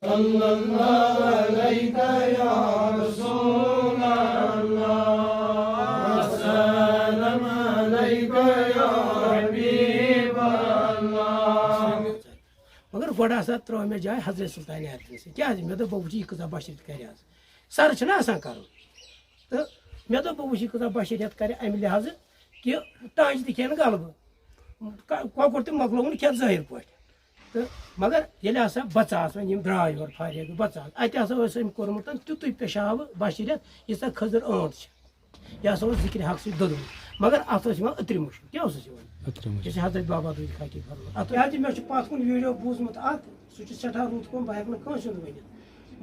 sallallahu aleyke ya Resulallah, selam aleyke ya Habiballah. مگر گۄڈٕ ہسا ترٛٲو مےٚ جاے حضرت سُلطان عارفِنس کیٛازِ مےٚ دوٚپ بہٕ وٕچھِ یہِ کۭژاہ بشریت کرِ حظ سر چھُنہ آسان کرُن تہٕ مےٚ دوٚپ بہٕ وٕچھِ یہِ کۭژاہ بشریت کرِ اَمہِ لحاظہٕ کہِ ٹانٛجہِ تہِ کھٮ۪ن غلبہٕ کۄکُر تہِ مۄکلووُن کھٮ۪تھ ظٲہِر پٲٹھۍ تہٕ مگر ییٚلہِ ہسا بَژٕ آسہٕ وۄنۍ یِم درٛاے یورٕ فاریک بَژٕ آسہٕ اَتہِ ہسا اوس أمۍ کوٚرمُت تیُتُے پیشابہٕ بشریت ییٖژاہ کھٔزٕر ٲنٛٹ چھِ یہِ ہسا اوس ذِکرِ حق سۭتۍ دوٚدمُت مگر اَتھ اوس یِوان أترِ مُشُک کیٛاہ اوسُس یِوان یہِ چھِ حضرت بابا دوٗد خاکی فرموت اَتھ حظ مےٚ چھُ پَتھ کُن ویٖڈیو بوٗزمُت اکھ سُہ چھُ سٮ۪ٹھاہ رُت کُن بہٕ ہٮ۪کہٕ نہٕ کٲنٛسہِ ہُنٛد ؤنِتھ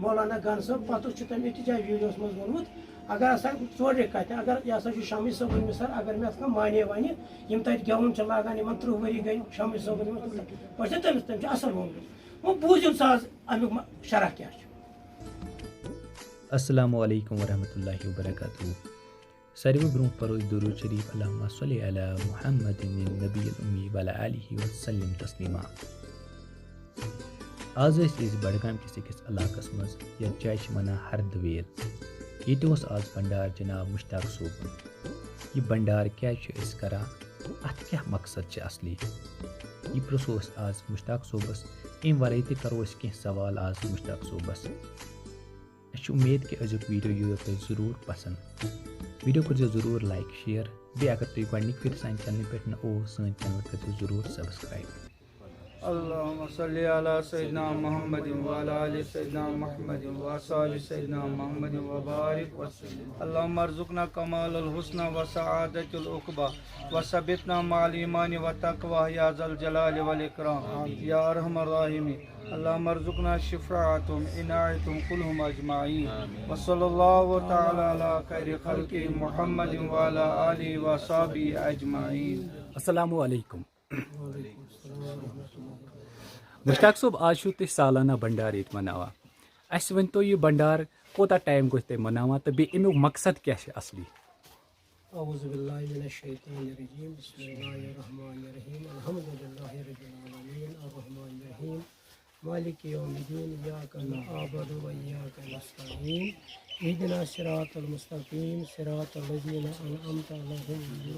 مولانا گن صٲب پتہٕ چھُ تٔمۍ أکِس جایہِ ویٖڈیوَس منٛز ووٚنمُت اگر ہسا ژورے کَتھِ اگر یہِ ہسا چھُ شامی صٲبُن مِثال اگر مےٚ اَتھ کانٛہہ مانے وَنہِ یِم تَتہِ گٮ۪وُن چھِ لاگان یِمن 30 ؤری گٔے شامی صٲبُن یِمن پٲٹھۍ تٔمِس تٔمۍ چھُ اَصٕل ووٚنمُت وۄنۍ بوٗزِو سا حظ اَمیُک شرح کیٛاہ چھُ السلام علیکم ورحمۃ اللہ وبرکاتہ ساروی برونٛہہ پرو أسۍ درود شریف اللہم صلی علی محمد النبی الامی وعلی آلہ وسلم تسلیما آز ٲسۍ أسۍ بڈگام کِس أکِس علاقس منٛز یتھ جایہِ چھِ ونان ہردویر ییٚتہِ اوس آز بنڈار جناب مشتاق صوبُن یہِ بنڈار کیٛازِ چھِ أسۍ کران اتھ کیٛاہ مقصد چھِ اصلی یہِ پرژھو أسۍ آز مشتاق صوبس امہِ ورٲے تہِ کرو أسۍ کینٛہہ سوال آز مشتاق صوبس اَسہِ چھِ اُمید کہِ أزیُک ویٖڈیو ییٖوٕ تۄہہِ ضروٗر پسنٛد ویٖڈیو کٔرۍزیو ضروٗر لایک شِیر بیٚیہِ اگر تُہۍ گۄڈنِکۍ پھِرِ سانہِ چنلہِ پٮ۪ٹھ نہٕ اوس سٲنۍ چنل کٔرۍزیو ضروٗر سبسکرایب اللهم صل على سيدنا محمد وعلى آل سيدنا محمد وأصحاب سيدنا محمد وبارك وسلم اللهم ارزقنا كمال الحسنى وسعادة العقبى وثبتنا مع الإيمان والتقوى يا ذا الجلال والإكرام يا أرحم الراحمين اللهم ارزقنا شفاعتهم عنايتهم كلهم أجمعين وصلى الله تعالى على خير خلقه محمد وعلى آله وصحبه أجمعين. السلام علیکم مشتاق صٲب آز چھُو تُہۍ سالانہ بنڈار ییٚتہِ مناوان اَسہِ ؤنۍتو یہِ بنڈار کوتاہ ٹایم گوٚو تُہۍ مناوان تہٕ بیٚیہِ اَمیُک مقصد کیٛاہ چھِ اصلی اعوذ باللہ من الشیطان الرجیم بسم اللہ الرحمن الرحیم الحمد للہ رب العالمین الرحمن الرحیم مالک یوم الدین ایاک نعبد و ایاک نستعین اہدنا الصراط المستقیم صراط الذین انعمت علیہم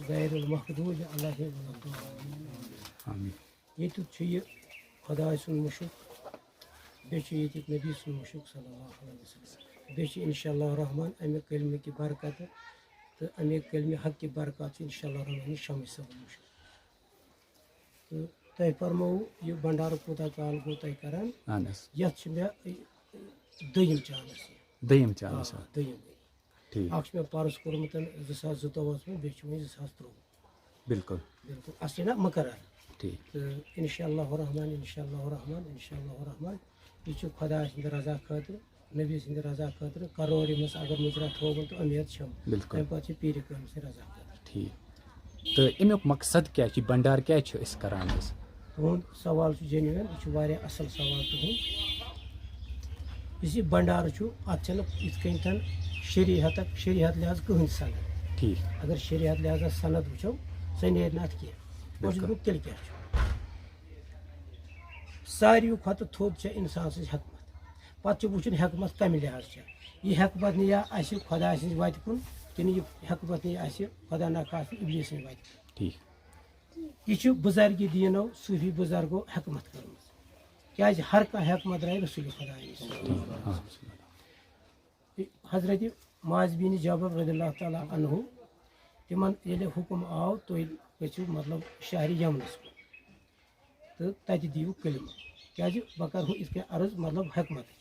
غیر المغضوب علیہم ولا الضالین. ییٚتیُک چھُ یہِ خۄداے سُنٛد مُشُک بیٚیہِ چھُ ییٚتیُک نبی سُنٛد مُشُک صلی اللہ علیہ وسلم بیٚیہِ چھِ اِنشاء اللہ رحمان اَمہِ کلمٕکہِ برکتہٕ تہٕ اَمے کلمہِ حقہِ برکات چھِ اِنشاء اللہ رحمان یہِ شامی صٲبُن مُشُک تہٕ تۄہہِ فرمووُ یہِ بنڈارٕ کوٗتاہ کال گوٚو تۄہہِ کران اہن حظ یتھ چھِ مےٚ دوٚیِم چانس دوٚیِم چانس دوٚیِم ٹھیٖک اکھ چھُ مےٚ پرُس کوٚرمُت 2022 منٛز بیٚیہِ چھُ وۄنۍ 2023 بِلکُل بالکل اصلی نا مقرر ٹھیٖک تہٕ اِنشاء اللہ رحمان اِنشاء اللہ رحمان اِنشاء اللہ رحمان یہِ چھُ خۄداے سٕنٛدِ رضا خٲطرٕ نبی سٕنٛدِ رضا خٲطرٕ کرور یِمس اگر مُجرا تھوٚوُن تہٕ اُمید چھم بِلکُل تَمہِ پتہٕ چھِ پیٖرِ کٲم سٕنٛدِ رضا خٲطرٕ. ٹھیٖک تہٕ اَمیُک مقصد کیٛاہ چھُ بنڈار کیٛازِ چھِ أسۍ کران حظ تُہُنٛد سوال چھُ جینوین یہِ چھُ واریاہ اصل سوال تُہُنٛد یُس یہِ بنڈار چھُ اتھ چھنہٕ یِتھ کٔنۍ شریعت لحاظ کٕہٕنۍ سند ٹھیٖک اگر شریعت لحاظ سند وٕچھو سۄ نیرِ نہٕ اتھ کینٛہہ بہٕ چھُس دَپان تیٚلہِ کیٛاہ چھُ ساروی کھۄتہٕ تھوٚد چھےٚ اِنسان سٕنٛز حٮ۪کمت پتہٕ چھُ وٕچھُن حٮ۪کمت کمہِ لحاظ چھےٚ یہِ حٮ۪کمت نِیا اَسہِ خۄداے سٕنٛزِ وتہِ کُن کِنہٕ یہِ حٮ۪کمت نِیا اَسہِ خۄدا نخواستہ اِبلیٖس سٕنٛزِ وتہِ کُن. ٹھیٖک یہِ چھُ بُزرگہِ دیٖنو صوٗفی بُزرگو حٮ۪کمت کٔرمٕژ کیٛازِ ہر کانٛہہ حٮ۪کمت درٛاے رسوٗلِ خۄداے نِش. حضرت معاذ بن جبل رضی اللہ تعالیٰ عنہ تِمن ییٚلہِ حُکُم آو تُہۍ گٔژھِو مطلب شہرِ یمنس کُن تہٕ تتہِ دِیِو کلمہٕ کیٛازِ بہٕ کرہو یِتھ کٔنۍ عرض مطلب حٮ۪کمتٕچ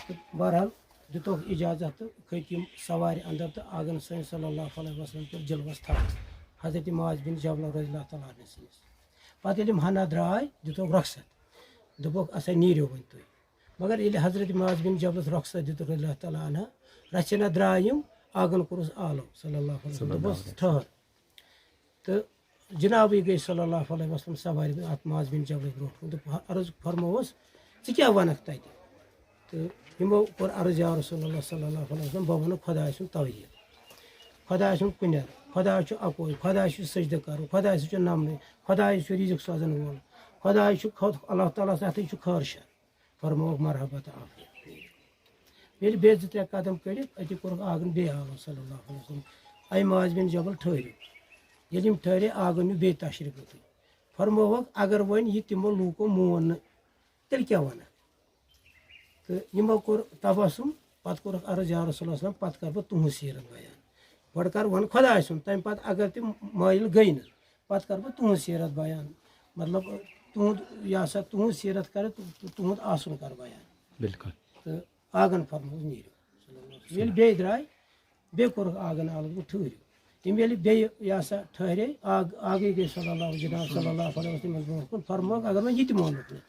تہٕ بہرحال دِتُکھ اِجازت تہٕ کھٔتۍ یِم سوارِ انٛدر تہٕ آگن سٲنۍ صلی اللہ علیہ وسلم کٔر جلوس تھوٚو حضرت معاذ بن جبل رضی اللہ تعالیٰ عنس نِش پتہٕ ییٚلہِ یِم ہنا درٛاے دِتُکھ رۄخصت دوٚپُکھ ہسا نیٖرِو وۄنۍ تُہۍ مگر ییٚلہِ حضرت معاذ بن جبلس رۄخصت دِتُکھ رضی اللہ تعالیٰ عنہ رژھِ درٛاے یِم آگن کوٚرُس آلو صلی اللہ علیہ وسلم دوٚپُس ٹھٔہر تہٕ جنابٕے گٔے صلی اللہ علیہ وسلم سوارِ اتھ معاذ بن جبلس برونٛٹھ کُن دوٚپ عرض فرمووُس ژٕ کیٛاہ وَنکھ تتہِ تہٕ یِمو کوٚر عرض یا رسول اللہ صلی اللہ علیہ وسلم بہٕ وَنہٕ خۄداے سُنٛد توحیٖد خۄداے سُنٛد کُنٮ۪ر خۄداے چھُ اکوے خۄداے چھُ سجدٕ کرُن خۄداے سُنٛد چھُ نمنٕے خۄداے چھُ رِزق سوزن وول خۄداے چھُ اللہ تعالیٰ سَتھٕے چھُ خٲرشَر فرمووُکھ مرحبا تہٕ عافیت ییٚلہِ بیٚیہِ 2-3 قدم کٔڑِتھ أتی کوٚرُکھ آگن بیٚیہِ آلو صلی اللہ علیہ وسلم اَمہِ معاذ بِن جبل ٹھٔہرِو ییٚلہِ یِم ٹھٔہرے آگن نیوٗ بیٚیہِ تشریٖف یُتُے فرمووُکھ اگر وۄنۍ یہِ تِمو لوٗکو مون نہٕ تیٚلہِ کیٛاہ وَنکھ تہٕ یِمو کوٚر تبسُم پَتہٕ کوٚرُکھ عرض یا رسول اللہ صلی پَتہٕ کَرٕ بہٕ تُہٕنٛز سیٖرت بیان گۄڈٕ کَرٕ وَن خۄداے سُنٛد تَمہِ پَتہٕ اگر تِم مٲیِل گٔے نہٕ پَتہٕ کَرٕ بہٕ تُہٕنٛز سیٖرت بیان مطلب تُہُنٛد یہِ ہسا تُہٕنٛز سیٖرت کَرٕ تُہُنٛد آسُن کَرٕ بیان بالکل تہٕ آگن فرمووُکھ نیٖرِو ییٚلہِ بیٚیہِ درٛاے بیٚیہِ کوٚرُکھ آگن آلو ٹھٔہرِو یِم ییٚلہِ بیٚیہِ یہِ ہسا ٹھٔہرے آگے گٔے صلی اللہ جِناب صلی اللہ علیہ وسلم برونٛٹھ کُن فرمووُکھ اگر وۄنۍ یہِ تہِ مونُکھ نہٕ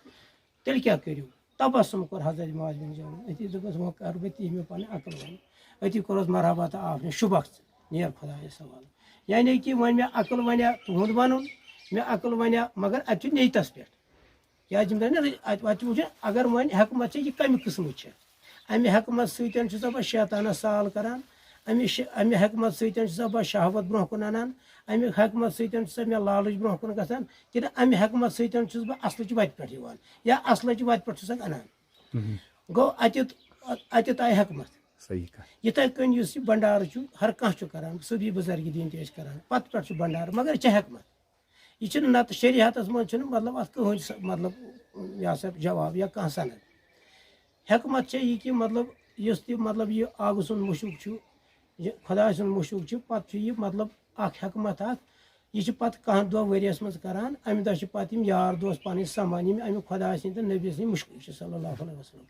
تیٚلہِ کیٛاہ کٔرِو تبسُم کوٚر حضرت معاذ بن جبل أتی دوٚپُس وۄنۍ کَرٕ بہٕ تی مےٚ پَنٕنۍ عقل وَنہِ أتی کوٚرُس مرحبا تہٕ عافیت شُبکھ ژٕ نیر خۄدایَس حوالہٕ یعنی کہِ وۄنۍ مےٚ عقل وَنیا تُہُنٛد وَنُن مےٚ عقل وَنیا مگر اَتہِ چھُ نیتَس پٮ۪ٹھ کیٛازِ یِم درٛاے نہ اَتہِ چھُ وٕچھان اگر وۄنۍ حٮ۪کمت چھےٚ یہِ کَمہِ قٕسمٕچ چھےٚ اَمہِ حٮ۪کمت سۭتۍ چھُسا بہٕ شیطانَس سال کَران اَمہِ حٮ۪کمت سۭتۍ چھُسا بہٕ شہوت برونٛہہ کُن اَنان اَمہِ حٮ۪کمت سۭتۍ چھُسا مےٚ لالٕچ برونٛہہ کُن گژھان کِنہٕ اَمہِ حٮ۪کمت سۭتۍ چھُس بہٕ اَصلٕچ وَتہِ پٮ۪ٹھ یِوان یا اَصلٕچ وَتہِ پٮ۪ٹھ چھُسکھ اَنان گوٚو اَتہِ آیہِ حٮ۪کمت صحیح کَتھ یِتھَے کٔنۍ یُس یہِ بنڈارٕ چھُ ہر کانٛہہ چھُ کَران صوٗفی بُزرگی دیٖن تہِ ٲسۍ کَران پَتہٕ پٮ۪ٹھ چھُ بنڈارٕ مگر یہِ چھےٚ حٮ۪کمت یہِ چھُنہٕ نَتہٕ شریعتَس منٛز چھُنہٕ مطلب اَتھ کٕہٕنۍ مطلب یہِ ہسا جواب یا کانٛہہ سند حٮ۪کمت چھےٚ یہِ کہِ مطلب یُس تہِ مطلب یہِ آبہٕ سُنٛد مُشُک چھُ یہِ خۄداے سُنٛد مُشُک چھُ پَتہٕ چھُ یہِ مطلب اکھ حٮ۪کمت اکھ یہِ چھِ پَتہٕ کانٛہہ دۄہ ؤریَس منٛز کَران اَمہِ دۄہ چھِ پَتہٕ یِم یار دوس پَنٕنۍ سَمان یِم اَمیُک خۄداے سٕنٛدۍ تہٕ نبی سٕنٛدۍ مُشکٕل چھِ صلی اللہ علیہ وسلم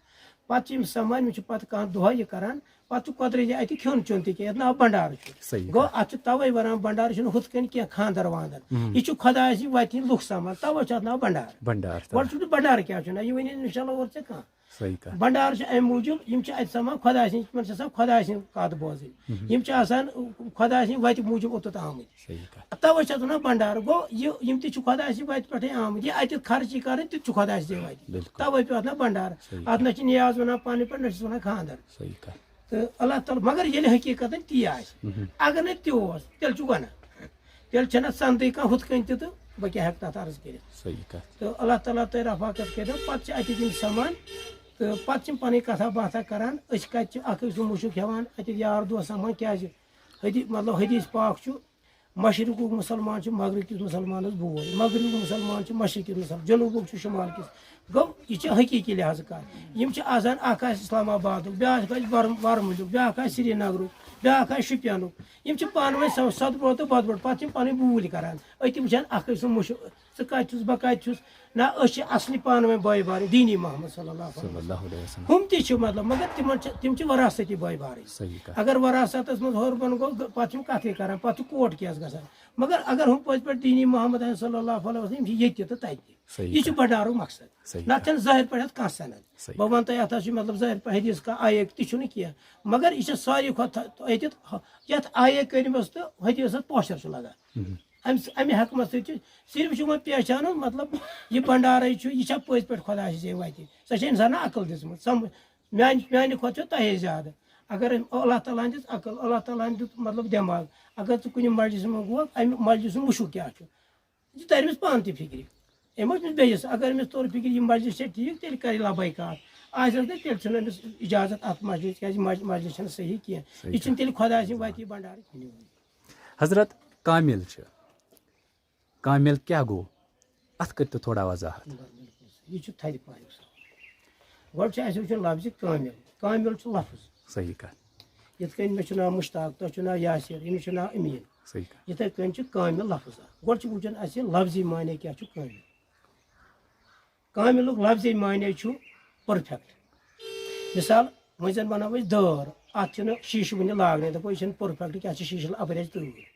پَتہٕ چھِ یِم سَمان یِم چھِ پَتہٕ کانٛہہ دۄہ یہِ کَران پَتہٕ چھُ قۄدرٔتی اَتہِ کھیوٚن چیوٚن تہِ کینٛہہ یَتھ ناو بنڈارٕ چھُ گوٚو اَتھ چھُ تَوَے وَنان بنڈارٕ چھُنہٕ ہُتھ کٔنۍ کینٛہہ خاندر واندر یہِ چھُ خۄداے سٕنٛدۍ وَتہِ ہِنٛدۍ لُکھ سَمان تَوَے چھُ اَتھ ناو بنڈار گۄڈٕ چھُ نہٕ بنڈارٕ کیٛاہ چھُ نہ یہِ ؤنِو اِنشاء اللہ اور ژےٚ کانٛہہ بنڈار چھُ اَمہِ موٗجوٗب یِم چھِ اَتہِ سَمان خۄداے سٕنٛدۍ یِمن چھِ آسان خۄداے سٕنٛز کَتھ بوزٕنۍ یِم چھِ آسان خۄداے سٕنٛدۍ وَتہِ موٗجوٗب اوٚتَتھ آمٕتۍ تَوَے چھِ اَتھ وَنان بنڈار گوٚو یِم تہِ چھِ خۄداے سٕنٛدۍ وَتہِ پٮ۪ٹھٕے آمٕتۍ یہِ اَتہِ خرچی کَرٕنۍ تہِ چھُ خۄداے سٕنٛزِ وَتہِ تَوَے پیوٚو اَتھ ناو بنڈار اَتھ نہ چھِ نیاز وَنان پَنٕنۍ پٲٹھۍ نہ چھِس وَنان خاندر تہٕ اللہ تعالیٰ مگر ییٚلہِ حقیٖقتن تی آسہِ اگر نہٕ تہِ اوس تیٚلہِ چھُ گۄناہ تیٚلہِ چھَنہٕ اَتھ سَنٛدٕے کانٛہہ ہُتھ کٔنۍ تہِ تہٕ بہٕ کیٛاہ ہٮ۪کہٕ تَتھ عرض کٔرِتھ تہٕ اللہ تعالیٰ تۄہہِ رفاقت کٔرِتھ پَتہٕ چھِ اَتہِ یِم سَمان تہٕ پَتہٕ چھِ یِم پَنٕنۍ کَتھا باتھا کَران أسۍ کَتہِ چھِ اَکھ أکۍ سُنٛد مُشُک ہٮ۪وان اَتہِ یار دوس سَمان کیٛازِ مطلب حدیٖث پاک چھُ مشرقُک مُسلمان چھُ مغرب کِس مُسلمانَس بوے مغربُک مُسلمان چھُ مشرق کِس جنوٗبُک چھُ شُمال کِس گوٚو یہِ چھِ حقیٖقی لحاظہٕ کَتھ یِم چھِ آسان اکھ آسہِ اِسلام آبادُک بیٛاکھ آسہِ وَرمُلیُک بیٛاکھ آسہِ سرینگرُک بیٛاکھ آسہِ شُپینُک یِم چھِ پانہٕ ؤنۍ سۄدبوٚڑ تہٕ بۄدبوٚڑ پَتہٕ چھِ یِم پَنٕنۍ بوٗلۍ کَران أتی وٕچھان اکھ أکۍ سُنٛد مُشُک ژٕ کَتہِ چھُس بہٕ کَتہِ چھُس نہ أسۍ چھِ اَصلی پانہٕ ؤنۍ بٲے بارٕنۍ دیٖنی محمد صلی اللہ علیہ وسلم ہُم تہِ چھِ مطلب مگر تِم چھِ وراثتی بٲے بارٕنۍ اگر وراثتس منٛز ہیوٚر بۄن گوٚو پَتہٕ چھِ یِم کَتھٕے کَران پَتہٕ چھُ کوٹ کیس گژھان مگر اگر ہُم پٔزۍ پٲٹھۍ دیٖنی محمد صلی اللہ علیہ وسلم یِم چھِ ییٚتہِ تہٕ تَتہِ یہِ چھُ بنڈارُک مقصد نَتہٕ چھَنہٕ ظٲہِر پٲٹھۍ اَتھ کانٛہہ سَند بہٕ وَنہٕ تۄہہِ اَتھ حظ چھُ مطلب ظٲہِر پٲٹھۍ حدیٖث کانٛہہ آیے تہِ چھُنہٕ کینٛہہ مگر یہِ چھِ ساروی کھۄتہٕ ییٚتٮ۪تھ یَتھ آیے کٔرمٕژ تہٕ حدیٖثس پوچھر چھُ لگان اَمہِ حٮ۪کمت سۭتۍ چھُ صرف چھُ وۄنۍ پہچانُن مطلب یہِ بنڈارے چھُ یہِ چھا پٔزۍ پٲٹھۍ خۄداے سٕنٛزے وَتہِ سۄ چھِ اِنسانن عقل دِژمٕژ میانہِ کھۄتہٕ چھو تۄہے زیادٕ اگر اللہ تعالیٰ ہن دِژ عقل اللہ تعالیٰ ہن دیُت مطلب دٮ۪ماغ اگر ژٕ کُنہِ مَسجِدس منٛز گوکھ اَمہِ مَسجِد سُنٛد مُشُک کیٛاہ چھُ یہِ تَرِ أمِس پانہٕ تہِ فِکرِ أمۍ أسۍ بیٚیِس اگر أمِس توٚر فِکرِ یہِ مَسجِد چھےٚ ٹھیٖک تیٚلہِ کَرِ لبے کَتھ آسٮ۪س نہٕ تیٚلہِ چھُنہٕ أمِس اِجازت اَتھ مَسجِد کیٛازِ مَسجِد چھَنہٕ صحیح کینٛہہ یہِ چھُنہٕ تیٚلہِ خۄداے سٕنٛدِ وَتہِ بنڈار حضرت کامِل چھِ کامِل کیٛاہ گوٚو اَتھ کٔرۍ تو تھوڑا وضاحت یہِ چھُ تھدِ پایُک سوال گۄڈٕ چھُ اَسہِ وٕچھُن لفظِ کامِل چھُ لفظ صحیح کَتھ یِتھ کٔنۍ مےٚ چھُ ناو مُشتاق تۄہہِ چھُ ناو یاسر أمِس چھُ ناو امیٖن یِتھَے کٔنۍ چھُ کامِل لفظ اکھ گۄڈٕ چھُ وٕچھُن اَسہِ لفظی معنے کیٛاہ چھُ کامِل کامِلُک لفظی معنے چھُ پٔرفیکٹ مِثال وۄنۍ زَن وَنو أسۍ دٲر اَتھ چھُنہٕ شیٖشہٕ وٕنہِ لاگنے دَپو یہِ چھَنہٕ پٔرفیکٹ کیٛاہ چھِ شیٖشہٕ اَپٲرۍ آسہِ تۭر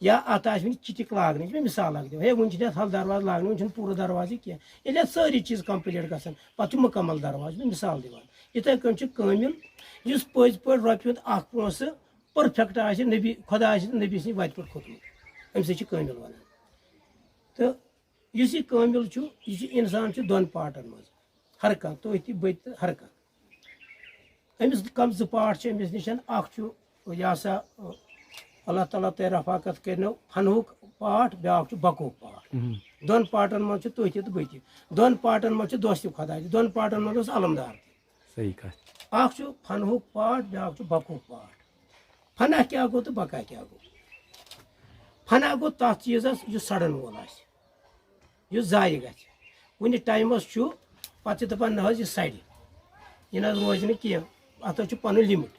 یا اَتھ آسہِ وٕنہِ چِٹِک لاگنٕچ مےٚ مِثال اکھ دِوان ہے وٕنہِ چھِنہٕ اَتھ ہَل دروازٕ لاگنہٕ وٕنہِ چھُنہٕ پوٗرٕ دروازٕ کینٛہہ ییٚلہِ اَتھ سٲری چیٖز کَمپٕلیٖٹ گژھن پَتہٕ چھُ مُکمل دروازٕ مےٚ مِثال دِوان یِتھَے کٔنۍ چھُ کٲمِل یُس پٔزۍ پٲٹھۍ رۄپیہِ ہُنٛد اکھ پونٛسہٕ پٔرفیکٹ آسہِ نبی خۄداے سٕنٛدِ نبی سٕنٛدِ وَتہِ پٮ۪ٹھ کھوٚتمُت اَمہِ سۭتۍ چھِ کٲمِل وَنان تہٕ یُس یہِ کٲمِل چھُ یہِ چھُ اِنسان چھُ دۄن پاٹن منٛز ہر کانٛہہ تُہۍ تہِ بہٕ تہِ ہر کانٛہہ أمِس کَم 2 پاٹ چھِ أمِس نِش اکھ چھُ یہِ ہسا اللہ تعالیٰ تۄہہِ رفاقت کٔرنو فنہُک پاٹ بیٛاکھ چھُ بقوٗق پاٹ دۄن پاٹن منٛز چھِ تُہۍ تہِ تہٕ بہٕ تہِ دۄن پاٹن منٛز چھِ دوستہِ خۄدا تہِ دۄن پاٹن منٛز اوس علمدار تہِ صحیح کَتھ اکھ چھُ فنہُک پاٹ بیٛاکھ چھُ بقہُک پاٹ فنا کیٛاہ گوٚو تہٕ بقا کیٛاہ گوٚو فنا گوٚو تتھ چیٖزس یُس سڑن وول آسہِ یُس ضایہِ گژھِ کُنہِ ٹایمس چھُ پتہٕ چھِ دپان نہ حظ یہِ سڑِ یہِ نہ حظ روزِ نہٕ کینٛہہ اتھ حظ چھُ پنُن لِمٹ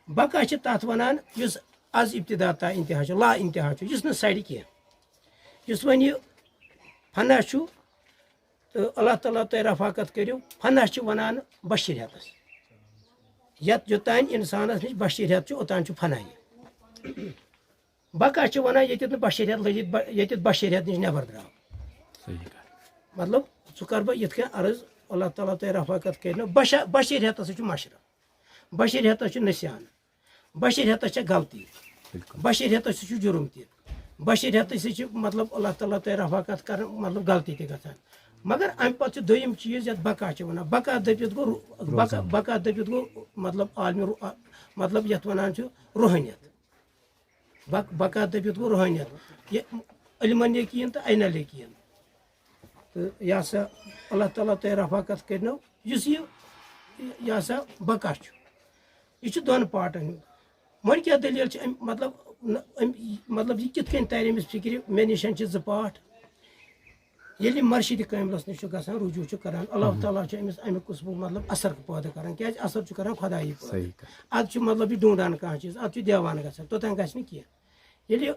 بقا چھِ تتھ ونان یُس از ابتدا تا انتہا چھُ لا انتہا چھُ یُس نہٕ سڑِ کینٛہہ یُس وۄنۍ یہِ فنا چھُ تہٕ اللہ تعالیٰ تۄہہِ رفاقت کٔرِو فنا چھِ ونان بشیٖرہتس یتھ یوٚتانۍ انسانس نِش بشیٖرہت چھُ اوٚتانۍ چھُ فنا یہِ بقا چھِ ونان ییٚتٮ۪تھ نہٕ بشیٖرہت لٔجِتھ ییٚتٮ۪تھ بشیٖرہت نِش نٮ۪بر درٛاو صحیح کَتھ مطلب سُہ کر بہٕ یِتھ کٔنۍ عرض اللہ تعالیٰ تۄہہِ رفاقت کٔرِنو بشیٖرہتس چھُ مشرف بشیٖرہتس چھُ نسیان بشیٖرہتس چھےٚ غلطی بشیٖرہتس چھُ جُرم تہِ بشیٖرہتس چھِ مطلب اللہ تعالیٰ تۄہہِ رفاقت کران مطلب غلطی تہِ گژھان مگر امہِ پتہٕ چھُ دوٚیِم چیٖز یتھ بقا چھِ ونان بقا دٔپِتھ گوٚو بقا دٔپِتھ گوٚو مطلب عالمہِ مطلب یتھ ونان چھُ روحٲنیت بقا دٔپِتھ گوٚو روحٲنیت یہِ علمن یقیٖن تہٕ عینل یقیٖن تہٕ یہِ ہسا اللہ تعالیٰ تۄہہِ رفاقت کٔرنو یُس یہِ ہسا بقا چھُ یہِ چھُ دۄن پاٹن ہُنٛد وۄنۍ کیٛاہ دٔلیٖل چھِ أمۍ مطلب یہِ کِتھ کٔنۍ ترِ أمِس فِکرِ مےٚ نِش چھِ زٕ پاٹ ییٚلہِ یہِ مرشِدِ کٲملس نِش چھُ گژھان رجوٗع چھُ کران اللہ تعالیٰ چھُ أمِس اَمہِ قٕسمُک مطلب اثر پٲدٕ کران کیٛازِ اثر چھُ کران خۄدایی پٲدٕ ادٕ چھُ مطلب یہِ ڈوٗنٛڈان کانٛہہ چیٖز ادٕ چھُ دیوان گژھان توٚتانۍ گژھِ نہٕ کینٛہہ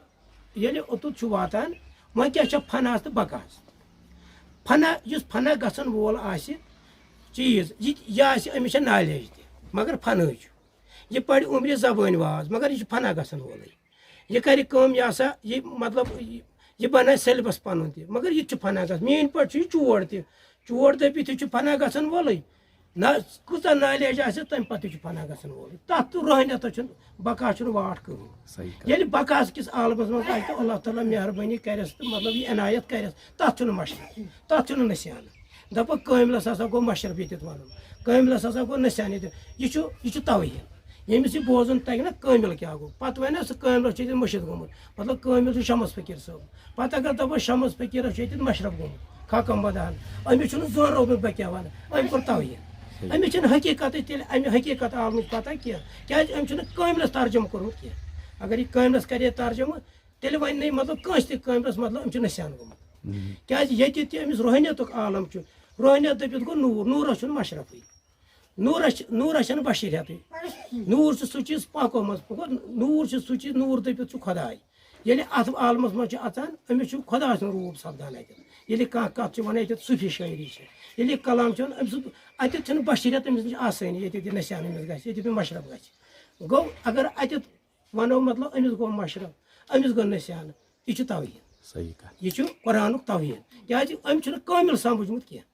ییٚلہِ اوٚتُتھ چھُ واتان وۄنۍ کیٛاہ چھِ فناہس تہٕ بقاہس فنا یُس فنا گژھن وول آسہِ چیٖز یہِ آسہِ أمِس چھےٚ نالیج تہِ مگر فنہٕے چھُ یہِ پرِ عُمرِ زبٲنۍ واز مگر یہِ چھُ فنا گژھن وولٕے یہِ کرِ کٲم یہِ ہسا یہِ مطلب یہِ بناوِ سیلبس پنُن تہِ مگر یہِ تہِ چھُ فنا گژھان میٲنۍ پٲٹھۍ چھُ یہِ چور تہِ چور دٔپِتھ یہِ چھُ فنا گژھن وولٕے نہ کۭژاہ نالیج آسہِ تمہِ پتہٕ تہِ چھُ فنا گژھن وولٕے تتھ تہٕ روحٲنیتس چھُنہٕ بقا چھُنہٕ واٹھ کٕہٕنۍ ییٚلہِ بقاہس کِس عالمس منٛز آسہِ تہٕ اللہ تعالیٰ مہربٲنی کرٮ۪س تہٕ مطلب یہِ عنایت کرٮ۪س تتھ چھُنہٕ مشرف تتھ چھُنہٕ نسیانہٕ دپکھ کٲملس ہسا گوٚو مشرف ییٚتٮ۪تھ ونُن کٲملس ہسا گوٚو نسیان ییٚتٮ۪تھ یہِ چھُ توہیٖن ییٚمِس یہِ بوزُن تگہِ نا کٲمِل کیٛاہ گوٚو پتہٕ وَنہِ سُہ کٲمِلس چھُ ییٚتٮ۪تھ مٔشِد گوٚمُت مطلب کٲمِل چھُ شمس فقیٖر صٲب پتہٕ اگر دپو شمس فقیٖرس چھُ ییٚتٮ۪تھ مشرف گوٚمُت خاکم بدان أمِس چھُنہٕ زوٚن رومُت بہٕ کیٛاہ وَنہٕ أمۍ کوٚر توہیٖن أمِس چھِنہٕ حقیٖقتٕچ تیٚلہِ اَمہِ حقیٖقت عالمٕچ پتہ کینٛہہ کیٛازِ أمۍ چھُنہٕ کٲمِلس ترجمہٕ کوٚرمُت کینٛہہ اگر یہِ کٲمِلس کرِ ترجمہٕ تیٚلہِ وَنہِ نہٕ مطلب کٲنٛسہِ تہِ کٲمِلس مطلب أمۍ چھُ نسیان گوٚمُت کیٛازِ ییٚتہِ تہِ أمِس روحٲنیتُک عالم چھُ روحٲنیت دٔپِتھ گوٚو نوٗر نوٗرس چھُنہٕ مشرفٕے نوٗرس چھنہٕ بشیٖرہتٕے نوٗر چھُ سُہ چیٖز پاکو منٛز نوٗر چھُ سُہ چیٖز نوٗر دٔپِتھ چھُ خۄداے ییٚلہِ اتھ عالمس منٛز چھُ اژان أمِس چھُ خۄدا سُنٛد روٗپ سپدان اَتٮ۪تھ ییٚلہِ کانٛہہ کتھ چھِ ونان ییٚتٮ۪تھ صوٗفی شٲعری چھِ ییٚلہِ یہِ کلام چھُ ونان أمۍ سُنٛد اتٮ۪تھ چھنہٕ بشیٖرت أمِس نِش آسٲنی ییٚتٮ۪تھ یہِ نسیان أمِس گژھِ ییٚتٮ۪تھ یہِ مشرف گژھِ گوٚو اگر اتٮ۪تھ ونو مطلب أمِس گوٚو مشرف أمِس گوٚو نسیان یہِ چھُ توہیٖن یہِ چھُ قرآنُک توہیٖن کیٛازِ أمۍ چھُنہٕ کٲمِل سمجھمُت کینٛہہ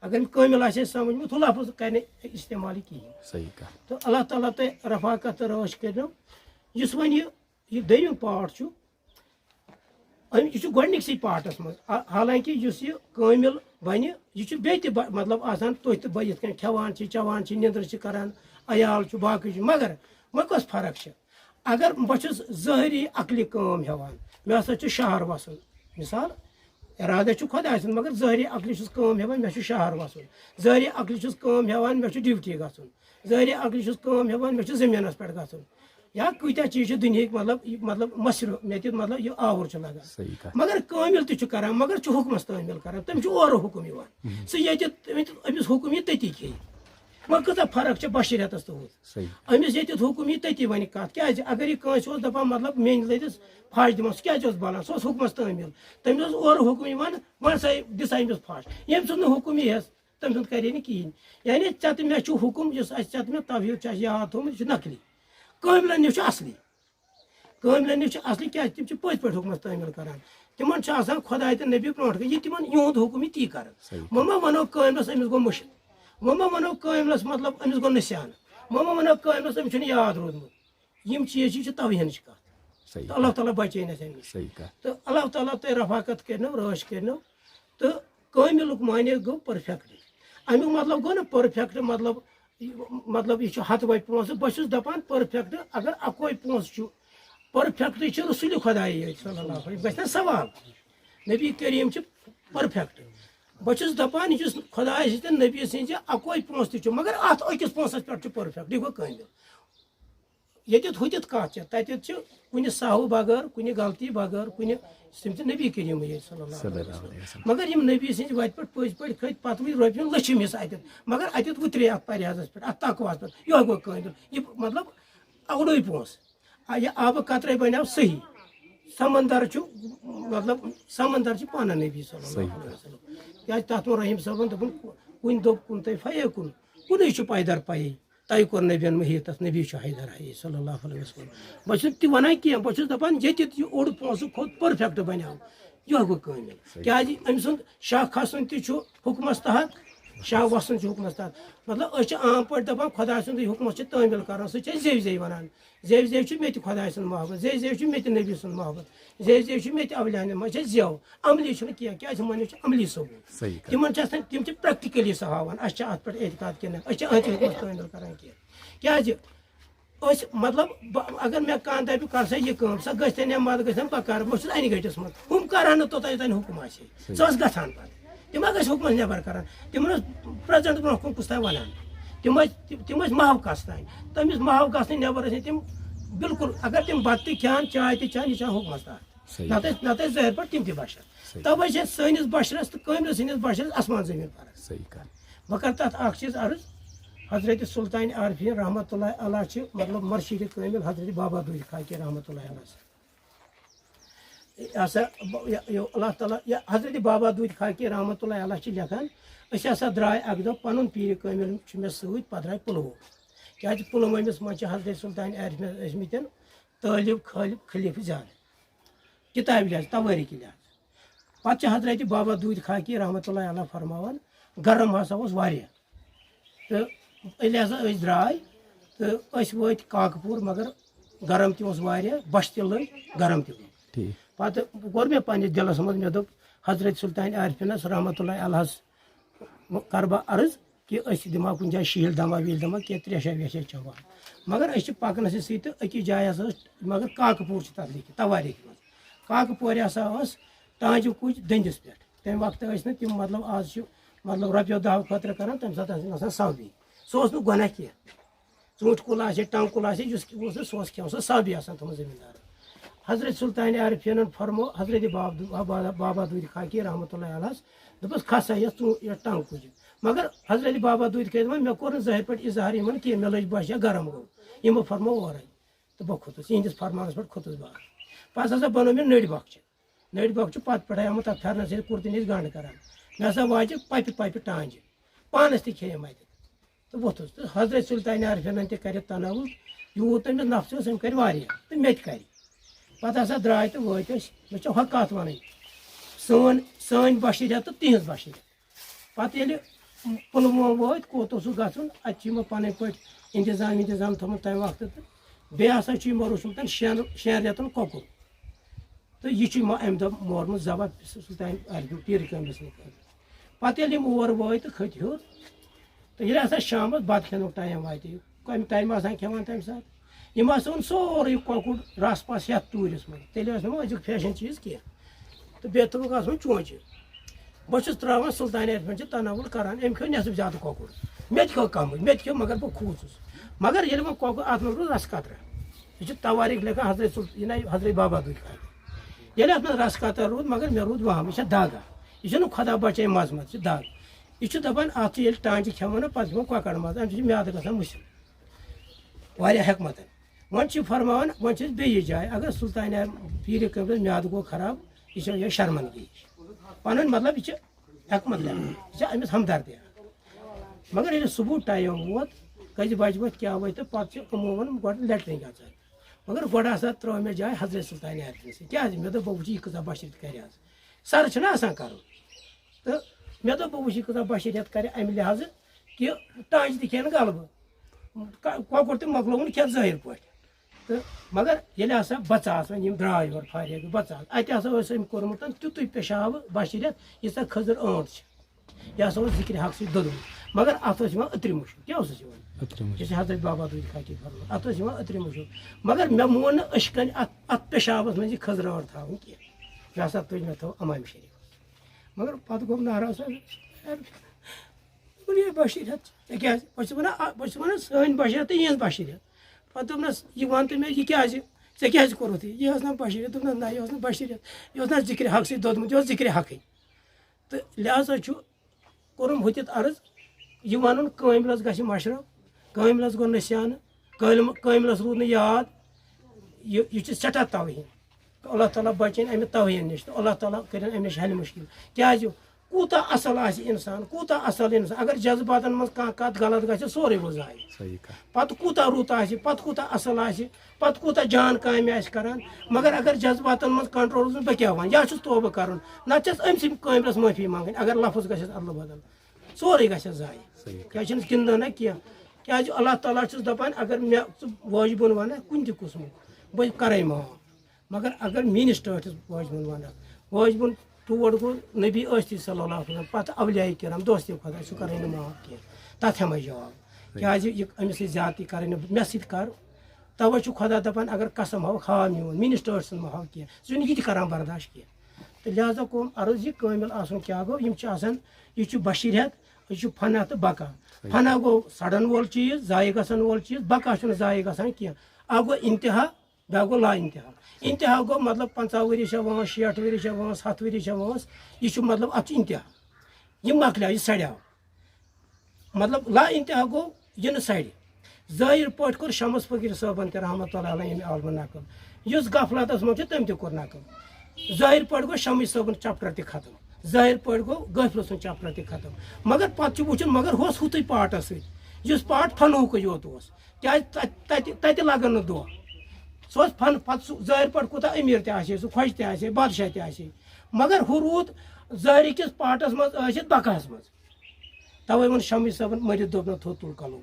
اگر أمۍ کٲمِل آسہِ ہے سمجھمُت ہُہ لفظ کرِ نہٕ استعمال کِہیٖنۍ تہٕ اللہ تعالیٰ تۄہہِ رفاقت تہٕ رٲچھ کٔرِنو یُس وۄنۍ یہِ دوٚیِم پاٹ چھُ یہِ چھُ گۄڈنِکسٕے پاٹس منٛز حالانکہِ یُس یہِ کٲمِل بنہِ یہِ چھُ بیٚیہِ تہِ مطلب آسان تُہۍ تہٕ بہٕ یِتھ کٔنۍ کھٮ۪وان چھِ چٮ۪وان چھِ نِندٕر چھِ کران عیال چھُ باقٕے چھُ مگر وۄنۍ کۄس فرق چھِ اگر بہٕ چھُس ظٲہری عقلہِ کٲم ہٮ۪وان مےٚ ہسا چھُ شہر وسُن مِثال ارادہ چھُ خۄداے سُنٛد مگر ظٲہری عقلہِ چھُس کٲم ہٮ۪وان مےٚ چھُ شہر وسُن ظٲہری عقلہِ چھُس کٲم ہٮ۪وان مےٚ چھُ ڈیوٹی گژھُن ظٲہری عقلہِ چھُس کٲم ہٮ۪وان مےٚ چھُ زٔمیٖنس پٮ۪ٹھ گژھُن یا کۭتیاہ چیٖز چھِ دُنہِکۍ مطلب مصرٕ مےٚ تہِ مطلب یہِ آوُر چھُ لگان مگر کٲمِل تہِ چھُ کران مگر چھُ حُکمس تٲمیل کران تٔمِس چھُ اورٕ حُکم یِوان سُہ ییٚتٮ۪تھ أمِس حُکم یی تٔتی کھیٚیہِ وۄنۍ کۭژاہ فرق چھِ بشیٖرتس تہٕ ہُتھ أمِس ییٚتٮ۪تھ حُکم یی تٔتی وَنہِ کتھ کیٛازِ اگر یہِ کٲنٛسہِ اوس دپان مطلب میٲنۍ لٔجِس پھش دِمو سُہ کیٛازِ اوس بلان سُہ اوس حُکمس تٲمیل تٔمِس اوس اورٕ حُکم یِوان وۄنۍ سا دِ سا أمِس پھش ییٚمہِ سُنٛد نہٕ حُکم ییٖہس تٔمۍ سُنٛد کرے نہٕ کِہینۍ یعنی ژےٚ تہٕ مےٚ چھُ حُکم یُس اَسہِ ژےٚ تہٕ مےٚ توحیٖد چھُ اَسہِ یاد تھوٚومُت یہِ چھُ نقلی کٲمِلن نِش چھُ اصلی کٲمِلن نِش چھُ اصلی کیٛازِ تِم چھِ پٔزۍ پٲٹھۍ حُکمس تٲمیل کران تِمن چھُ آسان خۄداے تہٕ نبی برونٛٹھ کَنۍ یہِ تِمن یِہُنٛد حُکم یی تی کران وۄنۍ ما وَنو کٲمِلس أمِس گوٚو مُشِد وۄنۍ ما وَنو کٲمِلس مطلب أمِس گوٚو نسیان وۄنۍ ما وَنو کٲمِلس أمِس چھُنہٕ یاد روٗدمُت یِم چیٖز چھِ توہیٖنٕچ کتھ تہٕ اللہ تعالیٰ بچٲیِن اَسہِ اَمہِ نِش تہٕ اللہ تعالیٰ تۄہہِ رفاقت کٔرنو رٲچھ کٔرنو تہٕ کٲمِلُک معنے گوٚو پٔرفیکٹ امیُک مطلب گوٚو نہٕ پٔرفیکٹ مطلب یہِ چھُ ہتہٕ وَتہِ پونٛسہٕ بہٕ چھُس دپان پٔرفیکٹ اگر اَکوے پونٛسہٕ چھُ پٔرفیکٹ چھُ رسوٗلہِ خۄدایہِ یٲتۍ صلی اللہ علیہ وسلم گژھِ نا سوال نبی کریم پرفیکٹ بہٕ دپان یُس خۄداے سۭتۍ نبی سٕنٛزِ اَکوے پونٛسہٕ تہِ چھُ مگر اَتھ أکِس پونٛسَس پٮ۪ٹھ چھُ پٔرفیکٹ یہِ گوٚو کٲمِل ییٚتٮ۪تھ ہُتٮ۪تھ کَتھ چھِ تَتٮ۪تھ چھِ کُنہِ سہوٕ بغٲر کُنہِ غلطی بغٲر کُنہِ تِم چھِ نبی کریٖمٕے ییٚتہِ صلی اللہ علیہ وسلم مگر یِم نبی سٕنٛزِ وَتہِ پٮ۪ٹھ پٔزۍ پٲٹھۍ کھٔتۍ پَتہٕ وٕنۍ رۄپیہِ لٔچھِم حِصہٕ اَتٮ۪تھ مگر اَتٮ۪تھ وُترے اَتھ پرہیزَس پٮ۪ٹھ اَتھ تقواہَس پٮ۪ٹھ یِہوے گوٚو کٲمِل یہِ مطلب اوڑُے پونٛسہٕ یہِ آبہٕ قطرے بَنیو صحیح سمندر چھُ مطلب سمندر چھِ پانہٕ نبی صلی اللہ علیہ وسلم کیٛازِ تَتھ ووٚن رحیٖم صٲبن دوٚپُن کُنہِ دوٚپ کُن تۄہہِ فَیکُن کُنُے چھُ پایدر پَیی تۄہہِ کوٚر نبیَن مہی تَتھ نبی چھُ حیدر حی صلی اللہ علیہ وسلم بہٕ چھُس تہِ وَنان کینٛہہ بہٕ چھُس دَپان ییٚتٮ۪تھ یہِ اوٚڑ پونٛسہٕ کھوٚت پٔرفیکٹ بَنیو یِہوے گوٚو کٲمِل کیٛازِ أمۍ سُنٛد شاہ کھسُن تہِ چھُ حُکمَس تحت شاہ وَسُن چھُ حُکمَس تحت مطلب أسۍ چھِ عام پٲٹھۍ دَپان خۄداے سُنٛدٕے حُکمَس چھِ تعمیٖل کَران سُہ چھِ أسۍ زیٚوِ زیٚوِ وَنان زیٚوِ زیٚوِ چھُ مےٚ تہِ خۄداے سُنٛد محبت زیٚوِ زیٚوِ چھُ مےٚ تہِ نبی سُنٛد محبت زیٚوِ زیٚوِ چھُ مےٚ تہِ اولِیاہن منٛز چھِ زیٚو عملی چھُنہٕ کینٛہہ کیٛازِ ہُمن چھُ عملی ثوبوٗت تِمن چھِ آسان تِم چھِ پرٛیکٹِکٔلی سُہ ہاوان اَسہِ چھِ اَتھ پٮ۪ٹھ اعتقاد کِنہٕ أسۍ چھِ أہنٛدِ حُکمَس تعمیٖل کَران کینٛہہ کیٛازِ أسۍ مطلب اگر مےٚ کانٛہہ دَپہِ کر سا یہِ کٲم سۄ گژھِ تَنہٕ مَدٕ گژھن بہٕ کَرٕ بہٕ چھُس اَنہِ گٔٹِس منٛز ہُم کَرہن نہٕ توٚتانۍ یوٚتانۍ حُکُم آسہِ سۄ ٲس گژھان پَتہٕ تِم ٲسۍ حُکمَس نٮ۪بر کَران تِمن ٲس پرٛزنٛٹ برونٛہہ کُن کُس تانۍ وَنان تِم ٲسۍ محوکَس تانۍ تٔمِس محوکَس نہٕ نٮ۪بر ٲسۍ تِم بِلکُل اگر تِم بَتہٕ تہِ کھٮ۪ہن چاے تہِ چٮ۪ہن یہِ چھِ حُکمَس تحت نَتہٕ ٲسۍ ظٲہِر پٲٹھۍ تِم تہِ بشر تَوَے چھِ سٲنِس بشرس تہٕ کٲمِل سٕنٛدِس بشرس آسمان زٔمیٖن فرق بہٕ کَرٕ تَتھ اکھ چیٖز عرض حضرت سلطان عارفیٖن رحمتہ اللہ علیہ چھِ مطلب مرشد کٲمِل حضرت بابا دوٗدِ خاکہِ رحمتہ اللہ علیہ یہِ ہسا اللہ تعالیٰ حضرت بابا دوٗدِ خاکہِ رحمتہ اللہ علیہ چھِ لیکھان أسۍ ہسا درٛاے اکہِ دۄہ پَنُن پیٖرِ کٲمِل چھُ مےٚ سۭتۍ پَتہٕ درٛاے پُلووم کیٛازِ پُلوٲمِس منٛز چھِ حضرت سلطان عارفیٖنَس ٲسمٕتۍ طٲلب خلیٖفہٕ زیادٕ کِتابہِ لحاظ توٲریٖخی لحاظ پَتہٕ چھِ حضرت بابا دوٗدِ خاکہِ رحمتہ اللہ علیہ فرماوان گرم ہسا اوس واریاہ تہٕ ییٚلہِ ہسا أسۍ درٛاے تہٕ أسۍ وٲتۍ کاکہٕ پوٗر مگر گرم تہِ اوس واریاہ بۄچھِ تہِ لٔگۍ گرم تہِ گوٚو پَتہٕ کوٚر مےٚ پنٛنِس دِلس منٛز مےٚ دوٚپ حضرت سلطان عارفیٖنس رحمتہ اللہ علیہس کَرٕ بہٕ عرض کہِ أسۍ دِمہو کُنہِ جایہِ شیٖل دما ویٖل دما کینٛہہ تریشا ویشا چٮ۪مہو مگر أسۍ چھِ پَکنَسٕے سۭتۍ تہٕ أکِس جایہِ ہسا ٲس مگر کاکہٕ پوٗر چھِ تَتھ لیکھِتھ تواریٖخ منٛز کاکہٕ پورِ ہسا ٲس تانجہِ کُج دٔنٛدِس پٮ۪ٹھ تَمہِ وقتہٕ ٲسۍ نہٕ تِم مطلب آز چھِ مطلب رۄپیو دَہو خٲطرٕ کران تَمہِ ساتہٕ ٲسۍ آسان سَودی سُہ اوس نہٕ گۄناہ کینٛہہ ژوٗنٛٹھۍ کُل آسہِ ٹنٛگ کُل آسہِ یُس اوس نہٕ سُہ اوس کھٮ۪وان سُہ اوس سَودی آسان تِمن زٔمیٖندارن حضرت سلطان عارفیٖنن فرمو حضرت بابا دوٗدِ خاکہِ رحمتہ اللہ علیہس دوٚپُس کھس سا یَتھ ٹنٛگ کُجہِ مگر حضرت بابا دوٗدِ خاکہِ دوٚپُن مےٚ کوٚر نہٕ ظٲہِر پٲٹھۍ اِظہار یِمن کینٛہہ مےٚ لٔج بۄچھِ یا گرم گوٚو یِمو فرمو اورَے تہٕ بہٕ کھوٚتُس یِہنٛدِس فرمانَس پٮ۪ٹھ کھوٚتُس بہٕ پَتہٕ ہسا بَنوو مےٚ نٔرۍ بۄکچہِ نٔرۍ بۄکچہِ پَتہٕ پٮ۪ٹھَے آمُت تَتھ پھٮ۪رنَس سۭتۍ کُرتہٕ نِش گنٛڈ کران مےٚ ہسا واجہِ پَپہِ ٹانجہِ پانَس تہِ کھیٚیِم اَتہِ تہٕ ووٚتھُس تہٕ حضرت سلطان عارفیٖنن تہِ کَرِ تناوُل یوٗت تٔمِس نفژٕ اوس أمۍ کَرِ واریاہ تہٕ مےٚ تہِ کَرِ پَتہٕ ہسا درٛاے تہٕ وٲتۍ أسۍ مےٚ چھِ ہۄ کَتھ وَنٕنۍ سٲنۍ بشریت تہٕ تِہنٛز بشریت پَتہٕ ییٚلہِ پُلووم وٲتۍ کوٚت اوسُکھ گژھُن اَتہِ چھِ یِمو پَنٕنۍ پٲٹھۍ اِنتظام تھوٚمُت تَمہِ وقتہٕ تہٕ بیٚیہِ ہسا چھُ یِمو روٗچھمُت شٮ۪ن رٮ۪تن کۄکُر تہٕ یہِ چھُ یِمو اَمہِ دۄہ مورمُت ذبح سلطان عارفیٖن پیٖرِ کٲمِس خٲطرٕ پَتہٕ ییٚلہِ یِم اور وٲتۍ تہٕ کھٔتۍ ہیوٚر تہٕ ییٚلہِ ہسا شامَس بَتہٕ کھٮ۪نُک ٹایم واتہِ کَمہِ ٹایمہٕ آسان کھٮ۪وان تَمہِ ساتہٕ یِم ہسا اوٚن سورُے کۄکُر رَس پَس ہٮ۪تھ توٗرِس منٛز تیٚلہِ ٲسۍ نہٕ أزیُک فیشن چیٖز کینٛہہ تہٕ بیٚیہِ تھوٚوُکھ اَتھ منٛز چونٛچہِ بہٕ چھُس ترٛاوان سلطان عارفیٖن چھِ تناوُل کران أمۍ کھیوٚو نٮ۪صٕف زیادٕ کۄکُر مےٚ تہِ کھیوٚو کَمٕے مےٚ تہِ کھیوٚو مگر بہٕ کھوٗژُس مگر ییٚلہِ وۄنۍ کۄکُر اَتھ منٛز روٗد رَس قطرہ یہِ چھُ تواریٖخ لیکھان حضرت بابا دوٗدِ خاکہِ ییٚلہِ اَتھ منٛز رَس قطرہ روٗد مگر مےٚ روٗد وَہَم یہِ چھےٚ دگ یہِ چھُنہٕ خۄدا بَچٲے مَزٕ یہِ چھِ دگ یہِ چھُ دَپان اَتھ چھِ ییٚلہِ ٹانجہِ کھٮ۪وان نا پَتہٕ کھٮ۪وان کۄکَر ماز اَمہِ سۭتۍ چھُ میادٕ گژھان مُشِک واریاہ حٮ۪کمَتن وۄنۍ چھِ فرماوان وۄنۍ چھِ أسۍ بیٚیہِ جایہِ اگر سلطان پیٖرِ کٲمِس میادٕ گوٚو خراب یہِ چھِ یِہوٚے شرمنٛدگی پَنُن مطلب یہِ چھِ حٮ۪کمت لیٚکھان یہِ چھِ أمِس ہمدردی مگر ییٚلہِ صُبحُک ٹایم ووت کٔژِ بَجہِ وٲتۍ کیٛاہ وٲتۍ تہٕ پَتہٕ چھِ یِمو ووٚن گۄڈٕ لیٹرِن گژھان مگر گۄڈٕ ہسا ترٛٲو مےٚ جاے حضرت سلطان عارفیٖن سۭتۍ کیٛازِ مےٚ دوٚپ بہٕ وٕچھِ یہِ کۭژاہ بشریت کَرِ آز سر چھُنہ آسان کَرُن تہٕ مےٚ دوٚپ بہٕ وٕچھِ یہِ کۭژاہ بشریت کَرِ اَمہِ لحاظہٕ کہِ ٹانجہِ تہِ کھٮ۪ن غلبہٕ کۄکُر تہِ مۄکلووُن کھٮ۪تھ ظٲہِر پٲٹھۍ تہٕ مگر ییٚلہِ ہسا بَژٕ آسہٕ وۄنۍ یِم درٛاے یورٕ فاریک بَژٕ آسہٕ اَتہِ ہسا اوس أمۍ کوٚرمُت تیُتُے پیشابہٕ بشریت ییٖژاہ کھٔزٕر ٲنٹ چھِ یہِ ہسا اوس ذِکرِ حق سۭتۍ دوٚدمُت مگر اَتھ اوس یِوان أترِ مُشُک کیٛاہ اوسُس یِوان یہِ چھِ حضرت بابا دوٗدِ خاکہِ فرموت اَتھ اوس یِوان أترِ مُشُک مگر مےٚ مون نہٕ أچھ کَنۍ اَتھ پیشابَس منٛز یہِ کھٔزٕر ٲنٹ تھاوٕنۍ کینٛہہ یہِ ہسا تُج مےٚ تھوٚو امام شریٖف مگر پَتہٕ گوٚو ناراض یہِ بشیٖرت ژےٚ کیٛازِ بہٕ چھُس وَنان سٲنۍ بشیٖرت تہٕ یِہٕنٛز بشیٖرت پَتہٕ دوٚپنَس یہِ وَن تہٕ مےٚ یہِ کیٛازِ ژےٚ کیٛازِ کوٚرُتھ یہِ ٲس نا بشیٖرت دوٚپنَس نہ یہِ اوس نہٕ بشیٖرت یہِ اوس نا ذِکرِ حق سۭتۍ دوٚدمُت یہِ اوس ذِکرِ حقٕے تہٕ لہذا چھُ کوٚرُم ہُتِتھ عرض یہِ وَنُن کٲمِلَس گژھِ مشرف کٲمِلَس گوٚو نسیانہٕ کٲمِلَس روٗد نہٕ یاد یہِ چھِ سٮ۪ٹھاہ توہیٖن اللہ تعالیٰ بَچٲیِن اَمہِ توہیٖن نِش تہٕ اللہ تعالیٰ کٔرِنۍ اَمہِ نِش حلہِ مُشکِل کیٛازِ کوٗتاہ اَصٕل آسہِ اِنسان کوٗتاہ اَصٕل اِنسان اگر جذباتَن منٛز کانٛہہ کَتھ غلط گژھِ سورُے گوٚو ضایہِ پَتہٕ کوٗتاہ رُت آسہِ پَتہٕ کوٗتاہ اَصٕل آسہِ پَتہٕ کوٗتاہ جان کامہِ آسہِ کَران مگر اگر جذباتَن منٛز کَنٹرول روٗز بہٕ کیٛاہ وَنہٕ یا چھُس توبہٕ کَرُن نَتہٕ چھَس أمۍ سٕنٛدِ کٲمِلَس معٲفی منٛگٕنۍ اگر لفظ گژھٮ۪س اَدلہٕ بَدل سورُے گژھٮ۪س ضایہِ کیٛازِ چھِنہٕ گِنٛدان نہ کینٛہہ کیٛازِ اللہ تعالیٰ چھُس دَپان اگر مےٚ ژٕ واجبُن وَنکھ کُنہِ تہِ قٕسمُک بہٕ کَرَے معاف مگر اگر میٛٲنِس ٹٲٹھِس واجبُن وَنکھ واجبُن تور گوٚو نبی ٲستی صلی اللہ علیہ وسلم پَتہٕ اولیاء کرام دوستہِ خۄدا سُہ کَرے نہٕ معاف کینٛہہ تَتھ ہٮ۪مَے جواب کیٛازِ یہِ أمِس سۭتۍ زیادتی کَرٕنۍ نہٕ مےٚ سۭتۍ کَر تَوَے چھُ خۄدا دَپان اگر قسم ہاوکھ ہاو میون میٛٲنِس ٹٲٹھۍ سُنٛد مہ ہاو کینٛہہ سُہ چھُنہٕ یہِ تہِ کَران برداش کینٛہہ تہٕ لہذا کوٚرُم عرض یہِ کٲمِل آسُن کیٛاہ گوٚو یِم چھِ آسان یہِ چھُ بشیٖرت یہِ چھُ فنا تہٕ بقا فنا گوٚو سڑن وول چیٖز ضایہِ گژھن وول چیٖز بقا چھُنہٕ ضایہِ گژھان کینٛہہ اکھ گوٚو اِنتِہا بیٛاکھ گوٚو لا اِنتِہا اِنتِہا گوٚو مطلب 50 ؤری چھےٚ وٲنٛس 60 ؤری چھےٚ وٲنٛس 100 ؤری چھےٚ وٲنٛس یہِ چھُ مطلب اَتھ چھُ اِنتِہا یہِ مۄکلیو یہِ سڑیو مطلب لا اِنتِہا گوٚو یہِ نہٕ سڑِ ظٲہِر پٲٹھۍ کوٚر شمس فقیٖر صٲبن تہِ رحمتہ اللہ علیہ ییٚمہِ عالمہٕ نقل یُس غفلتس منٛز چھُ تٔمۍ تہِ کوٚر نقل ظٲہِر پٲٹھۍ گوٚو شمی صٲبُن چپٹر تہِ ختم ظٲہِر پٲٹھۍ گوٚو غٲفلہٕ سُنٛد چپٹر تہِ ختم مگر پتہٕ چھُ وٕچھُن مگر ہُہ اوس ہُتھُے پاٹس سۭتۍ یُس پاٹ فنہُکٕے یوت اوس کیٛازِ تتہِ لگن نہٕ دۄہ سُہ اوس فن پتہٕ سُہ ظٲہِر پٲٹھۍ کوٗتاہ امیٖر تہِ آسہِ ہے سُہ خۄش تہِ آسہِ ہے بادشاہ تہِ آسہِ ہے مگر ہُہ روٗد ظٲہِر کِس پاٹس منٛز ٲسِتھ بقاہس منٛز توے ووٚن شمی صٲبن مٔرِتھ دوٚپ نہٕ تھوٚد تُل کلو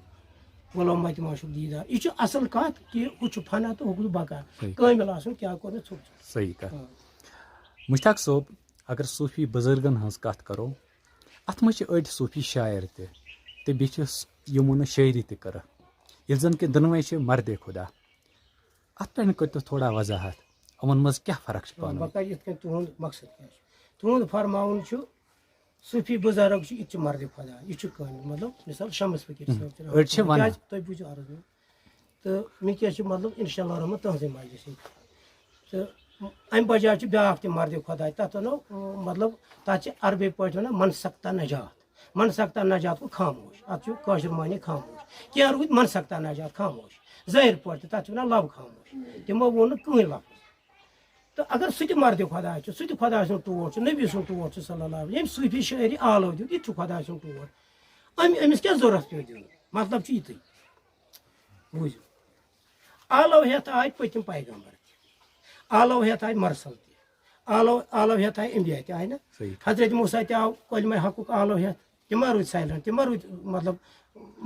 غلام متہِ ماشُک دیٖدار یہِ چھُ اصل کتھ کہِ ہُہ چھُ فنا تہٕ ہُہ گوٚو بقا کٲمِل آسُن کیٛاہ کوٚر مےٚ ژھوٚٹ صحیح کَتھ مشتاق صٲب اگر صوٗفی بُزرگن ہٕنٛز کتھ کرو اتھ منٛز چھِ أڑۍ صوٗفی شاعر تہِ تہٕ بیٚیہِ چھِ یِمو نہٕ شٲعری تہِ کٔرٕکھ ییٚلہِ زن کہِ دۄنوے چھِ مردے خۄدا اتھ پٮ۪ٹھ کٔرۍتو تھوڑا وضاحت یِمن منٛز کیٛاہ فرق چھِ پانہٕ بہٕ کَرٕ یِتھ کٔنۍ تُہُنٛد مقصد کیٛاہ چھُ تُہُنٛد فرماوُن چھُ صوٗفی بُزرگ چھُ یہِ تہِ چھُ مردِ خۄدا یہِ چھُ کٲمِل مطلب مِثال شمس فقیٖر صٲب أڑۍ چھِ وَنان تُہۍ بوٗزِو عرض مےٚ تہٕ مےٚ کیٛاہ چھُ مطلب اِنشاء اللہ رحمان تُہنٛزٕے مسجِد سۭتۍ تہٕ اَمہِ بجاے چھُ بیٛاکھ تہِ مردِ خۄدا تَتھ وَنو مطلب تَتھ چھِ عربی پٲٹھۍ وَنان منسکتا نجات منسکتا نجات گوٚو خاموش اَتھ چھُ کٲشُر معنی خاموش کینٛہہ روٗدۍ منسکتا نجات خاموش ظٲہِر پٲٹھۍ تہِ تَتھ چھِ وَنان لب خاموش تِمو ووٚن نہٕ کٕہٕنۍ لفظ تہٕ اگر سُہ تہِ مردِ خۄدا چھُ سُہ تہِ خۄدا سُنٛد ٹوٹھ چھُ نبی سُنٛد ٹوٹھ چھُ صلی اللہ علیہ ییٚمہِ صوٗفی شٲعری آلو دیُت یہِ تہِ چھُ خۄدا سُنٛد ٹوٹھ أمِس کیٛاہ ضوٚرتھ پیٚو دیُن مطلب چھُ یِتُے بوٗزِو آلو ہٮ۪تھ آے پٔتِم پیغمبر تہِ آلو ہٮ۪تھ آے مرسل تہِ آلو ہٮ۪تھ آے اِنڈیا تہِ آے نہ حضرت موسا تہِ آو کلمہ حقُک آلو ہٮ۪تھ تِم ما روٗدۍ سایلنٹ تِم ما روٗدۍ مطلب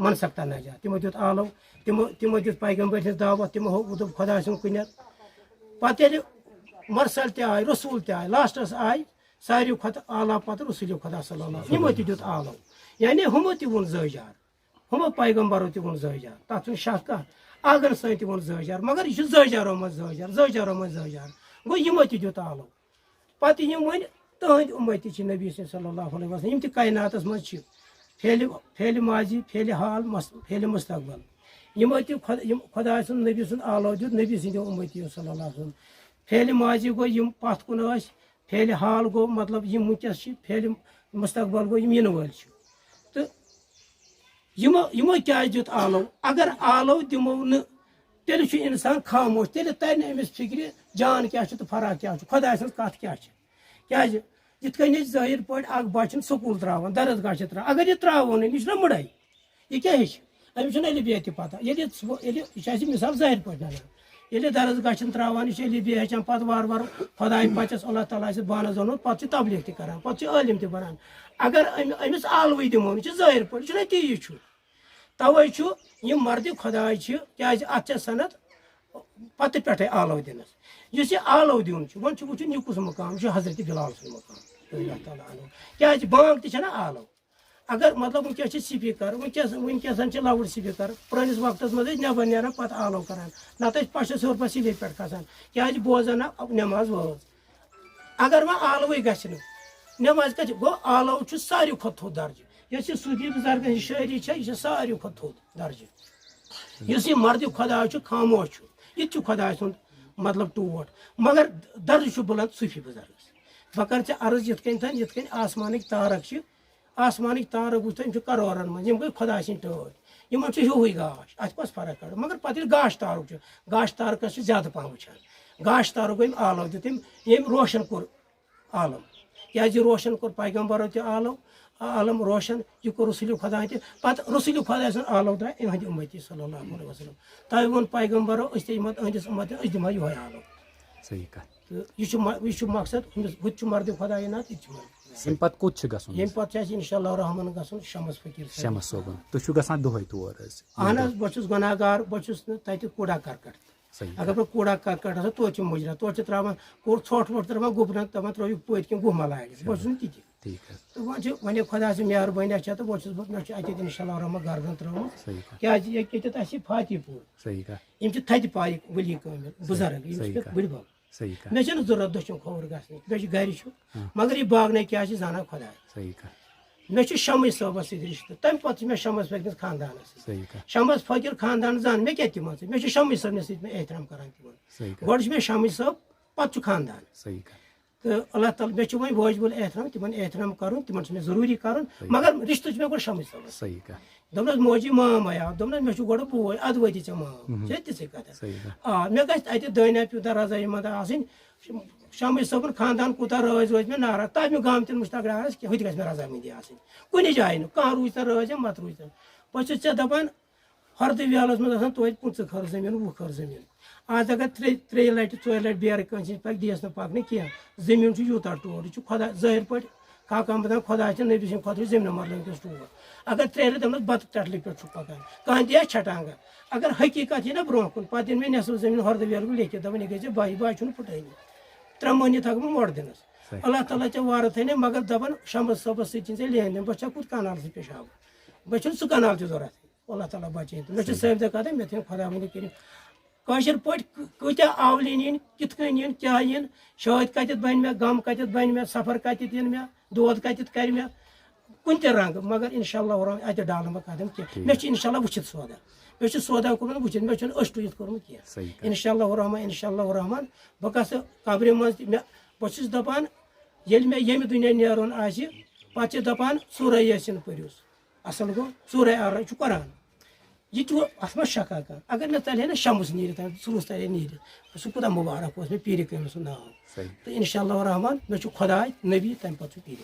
منسکتا نجات تِمو دیُت آلو تِمو دیُت پیغمبر ہِنٛز دعوت تِمو دوٚپ خۄدا سُنٛد کُنٮ۪تھ پتہٕ ییٚلہِ مرسل تہِ آے رسوٗل تہِ آے لاسٹس آے ساروی کھۄتہٕ اعلیٰ پتہٕ رسوٗلِ خۄدا صلی اللہ علیہ یِمو تہِ دیُت آلو یعنی ہُمو تہِ ووٚن زٲجار ہُمو پیغمبرو تہِ ووٚن زٲجار تتھ چھُنہٕ شک کانٛہہ آگن سۭتۍ تہِ ووٚن زٲجار مگر یہِ چھُ زٲجارو منٛز زٲجار گوٚو یِمو تہِ دیُت آلو پتہٕ یِم وۄنۍ تٕہنٛدۍ اُمتی چھِ نبی صلی اللہ علیہ وسلم یِم تہِ کایناتس منٛز چھِ پھیلہِ ماضی پھیلہِ حال پھیلہِ مستقبل یِمو تہِ خۄداے سُنٛد نبی سُنٛد آلو دیُت نبی سٕنٛدیو اُمتیو صلی اللہ علیہ وسلم پھیلہِ ماضی گوٚو یِم پتھ کُن ٲسۍ پھیلہِ حال گوٚو مطلب یِم وٕنکیٚس چھِ پھیلہِ مستقبل گوٚو یِم یِنہٕ وٲلۍ چھِ تہٕ یِمو کیٛازِ دیُت آلو اگر آلو دِمو نہٕ تیٚلہِ چھُ اِنسان خاموش تیٚلہِ ترِ نہٕ أمِس فِکرِ جان کیٛاہ چھُ تہٕ فرق کیٛاہ چھُ خۄداے سٕنٛز کتھ کیٛاہ چھِ کیٛازِ یِتھ کٔنۍ أسۍ ظٲہِر پٲٹھۍ اکھ بچہِ چھُنہٕ سکوٗل تراوان درسگاہ چھِ تراوان اگر یہِ تراوو نہٕ یہِ چھُنہ مٕڑے یہِ کیٛاہ ہیٚچھِ أمِس چھُنہٕ علِ بے تہِ پتہ ییٚلہِ یہِ چھِ اَسہِ مِثال ظٲہِر پٲٹھۍ نظر ییٚلہِ یہِ درسگاہ چھِنہٕ تراوان یہِ چھِ علِ بے ہیٚچھان پتہٕ وارٕ وارٕ خۄداے بچس اللہ تعالیٰ آسہِ بانس زونمُت پتہٕ چھِ تبلیغ تہِ کران پتہٕ چھِ عٲلِم تہِ بنان اگر أمِس آلوٕے دِمو نہٕ یہِ چھُ ظٲہِر پٲٹھۍ یہِ چھُنہ تی یہِ چھُ توے چھُ یِم مردِ خۄداے چھِ کیٛازِ اتھ چھےٚ صنعت پتہٕ پٮ۪ٹھے آلو دِنس یُس یہِ آلو دیُن چھُ وۄنۍ چھُ وٕچھُن یہِ کُس مقام یہِ چھُ حضرت بِلال سُنٛد مقام اللہ تعالیٰ عنہ کیٛازِ بانٛگ تہِ چھےٚ نہ آلو اگر مطلب وٕنکیٚس چھِ سپیٖکر وٕنکیٚسن چھِ لاوُڈ سپیٖکر پرٲنِس وقتس منٛز ٲسۍ نٮ۪بر نیران پتہٕ آلو کران نتہٕ ٲسۍ پشس ہیوٚر پتہٕ سِلیپ پٮ۪ٹھ کھسان کیٛازِ بوزان نٮ۪ماز وٲژ اگر وۄنۍ آلوٕے گژھِ نہٕ نٮ۪مازِ کَتہِ گوٚو آلو چھُ ساروی کھۄتہٕ تھوٚد درجہِ یۄس یہِ صوٗفی بُزرگن ہِنٛز شٲعری چھےٚ یہِ چھِ ساروی کھۄتہٕ تھوٚد درجہِ یُس یہِ مردِ خۄدا چھُ خاموش چھُ یہِ تہِ چھُ خۄداے سُنٛد مطلب ٹوٹھ مگر درجہِ چھُ بُلند صوٗفی بُزرگس بہٕ کرٕ ژےٚ عرض یِتھ کٔنۍ آسمانٕکۍ تارک چھِ آسمانٕکۍ تارک وٕچھ یِم چھِ کرورن منٛز یِم گٔے خۄداے سٕنٛدۍ ٹٲٹھۍ یِمن چھُ ہیوٗوٕے گاش اتھ کۄس فرق کڑو مگر پتہٕ ییٚلہِ گاش تارُک چھُ گاش تارکس چھِ زیادٕ پہم وٕچھان گاش تارُک گوٚو أمۍ عالو دیُت ییٚمۍ روشن کوٚر عالم کیازِ یہِ روشن کوٚر پیغمبرو تہِ عالم روشن یہِ کوٚر رسوٗلِ خۄدا تہِ پتہٕ رسوٗلِ خۄدا سُنٛد عالم درٛاے یِہنٛدِ اُمتی صلی اللہ علیہ وسلم تۄہہِ ووٚن پیغمبرو أسۍ تہِ یِمن أہنٛدِس اُمتس أسۍ دِمہو یِہوے عالم صحیح کَتھ تہٕ یہِ چھُ مقصد ہُمِس ہُتہِ چھُ مردِ خۄدایہِ نات یہِ تہِ چھُ اَمہِ پتہٕ کوٚت چھُ گژھُن ییٚمہِ پتہٕ چھُ اَسہِ اِنشاء اللہ رحمان گژھُن شمس فقیٖر شمس صٲبُن تُہۍ چھِو گژھان دۄہے تور حظ اہن حظ بہٕ چھُس گۄناہ بہٕ چھُس نہٕ تتہِ کوڑا کرکٹ صحیح اگر بہٕ کوڑا کرکٹ آسان توتہِ چھِ مُجرا توتہِ چھِ تراوان کوٚر ژھۄٹھ وۄٹھ تراوان گُپنن دپان ترٲیِو پٔتۍ کِنۍ گُہہ ملایہِ بہٕ چھُس نہٕ تِتہِ تہٕ وۄنۍ چھِ وۄنۍ خۄدا سٕنٛز مہربٲنی چھےٚ تہٕ وۄنۍ چھُس بہٕ مےٚ چھُ اَتہِ اِنشاء اللہ رحمان گردن ترٲومٕژ کیازِ ییٚتٮ۪تھ اَسہِ فاتی پوٗر یِم چھِ تھدِ پایہِ ؤلی کٲمِل بُزرگ یِم چھِ بٔڑۍ بب مےٚ چھنہٕ ضروٗرت دٔچھُن کھووُر گژھنٕچ بیٚیہِ چھُ گرِ چھُ مگر یہِ باغنے کیاہ چھِ زانان خۄداے مےٚ چھُ شمس صٲبس سۭتۍ رِشتہٕ تمہِ پتہٕ چھُ مےٚ شمس فقیٖر خاندانس سۭتۍ شمس فقیٖر خاندان زان مےٚ کیٛاہ تِمن سۭتۍ مےٚ چھُ شمس صٲبنہِ سۭتۍ مےٚ احترام کران تِمن گۄڈٕ چھُ مےٚ شمس صٲب پتہٕ چھُ خاندان تہٕ اللہ تعالیٰ مےٚ چھُ وۄنۍ وٲجبُل احترام تِمن احترام کرُن تِمن چھُ مےٚ ضروٗری کرُن مگر رِشتہٕ چھُ مےٚ گۄڈٕ شمس صٲبس دوٚپنس موجی مام آیاو دوٚپنس مےٚ چھُ گۄڈٕ بوے ادٕ وٲتی ژےٚ مام چھےٚ تِژھٕے کتھ مےٚ گژھِ اتہِ دٲنیا پیوٗتاہ رضا منٛد آسٕنۍ شمس صٲبُن خاندان کوٗتاہ رٲزۍ روزِ مےٚ ناراض تَمیُک گامہٕ مُشتاق ڈارس کینٛہہ ہُہ تہِ گژھِ مےٚ رضامٔندی آسٕنۍ کُنہِ جایہِ نہٕ کانٛہہ روٗزۍ تن رٲزۍ یا مت روٗزۍ تن بہٕ چھُس ژےٚ دپان ہردٕ ویلس منٛز آسان توتہِ 50 خٲر زٔمیٖن 20 خٲر زٔمیٖن آز اگر 3 لٹہِ 4 لٹہِ بیرٕ کٲنٛسہِ ہِنٛز پکہِ دِیس نہٕ پکنہٕ کینٛہہ زٔمیٖن چھُ یوٗتاہ ٹوٹھ یہِ چھُ خۄدا ظٲہِر پٲٹھۍ خاکام بدان خۄدا چھِ نبی سٕنٛدِ خٲطرٕ زٔمیٖن مرلہٕ وٕنکیٚس ٹوٹھ اگر 3 لٹہِ دپنس بتہٕ ٹٹلہِ پٮ۪ٹھ چھُ پکان کانٛہہ دِیا چھٹانگا اگر حقیٖقت یی نا برونٛہہ کُن پتہٕ دِن مےٚ نٮ۪صف زٔمیٖن ہردٕ ویلُک لیکھِتھ دپان یہِ گژھِ باے چھُنہٕ پھٕٹٲنی 3 مٔہنی تھکہٕ بہٕ مۄٹھ دِنس اللہ تعالیٰ ژےٚ وارٕ تھٲینے مگر دپان شمس صٲبس سۭتۍ چھِنہٕ ژےٚ لین دِنۍ بہٕ چھا کُت کنال سۭتۍ پیشاب بہٕ چھُنہٕ سُہ کنال تہِ ضوٚرتھ اللہ تعالیٰ بچٲیِن تہٕ مےٚ چھُ ثٲبتہٕ قدم مےٚ تھٲیِن خۄدا ؤنِتھ کٔرِتھ کٲشِر پٲٹھۍ کۭتیاہ آولِنۍ یِن کِتھ کٔنۍ یِن کیاہ یِن شٲدۍ کتٮ۪تھ بنہِ مےٚ غم کتٮ۪تھ بنہِ مےٚ سفر کتٮ۪تھ یِن مےٚ دود کتٮ۪تھ کرِ مےٚ کُنہِ تہِ رنٛگہٕ مگر انشاء اللہ اتہِ ڈالہٕ نہٕ بہٕ قدم کینٛہہ مےٚ چھُ انشاء اللہ وٕچھِتھ سودا مےٚ چھُ سودا کوٚرمُت وٕچھِتھ مےٚ چھُنہٕ أچھ ٹُوِتھ کوٚرمُت کینٛہہ انشاء اللہ رحمان بہٕ گژھٕ قبرِ منٛز تہِ مےٚ بہٕ چھُس دپان ییٚلہِ مےٚ ییٚمہِ دُنیا نیرُن آسہِ پتہٕ چھِ دپان سورہ یاسین پٔرِوس اصل گوٚو سورہ آر چھُ قرآن یہِ تہِ اتھ منٛز شکا کانٛہہ اگر مےٚ ژلہِ ہے نا شمس نیٖرِتھ صُبحس ترِ ہے نیٖرِتھ سُہ کوٗتاہ مُبارک اوس مےٚ پیٖرِ کٲمہِ سُنٛد ناو تہٕ انشاء اللہ رحمان مےٚ چھُ خۄداے نبی تمہِ پتہٕ چھُ پیٖرِ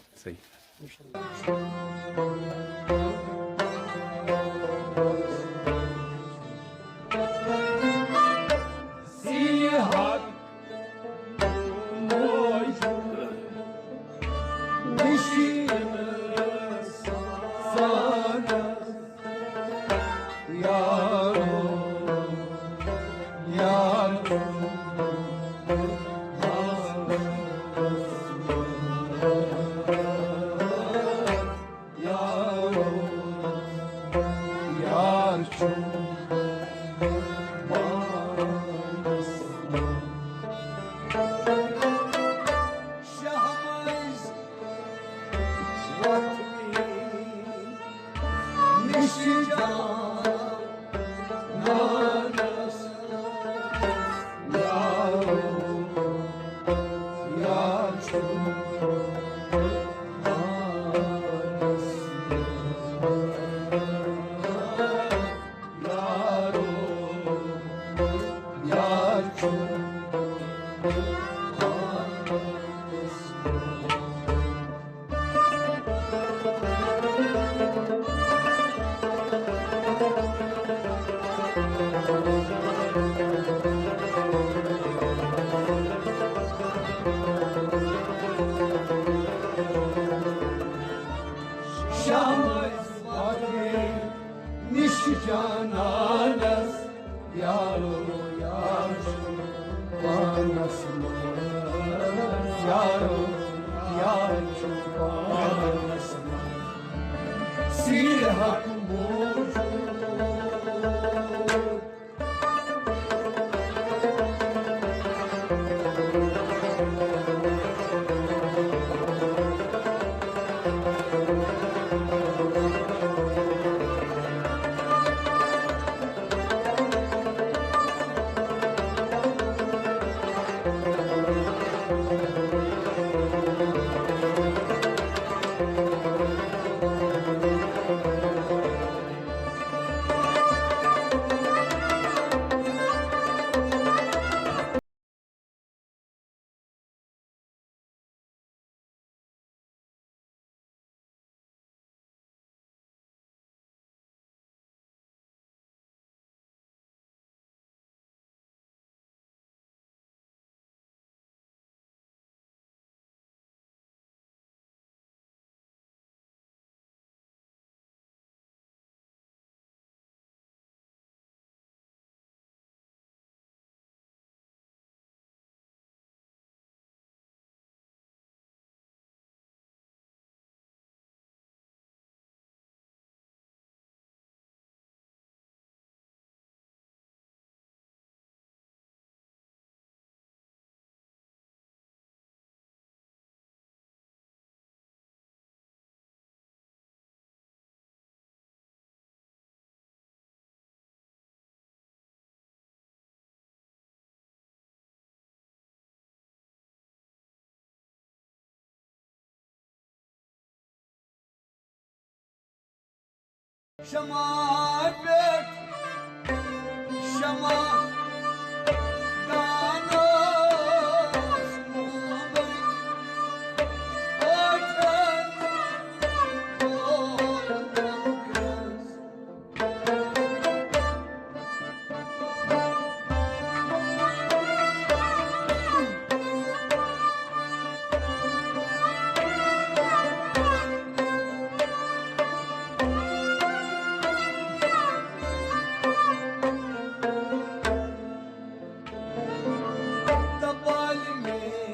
شمع پٮ۪ٹھ شمع دانَس مومٕتۍ ٲٹھن دۄہَس دپالہِ مےٚ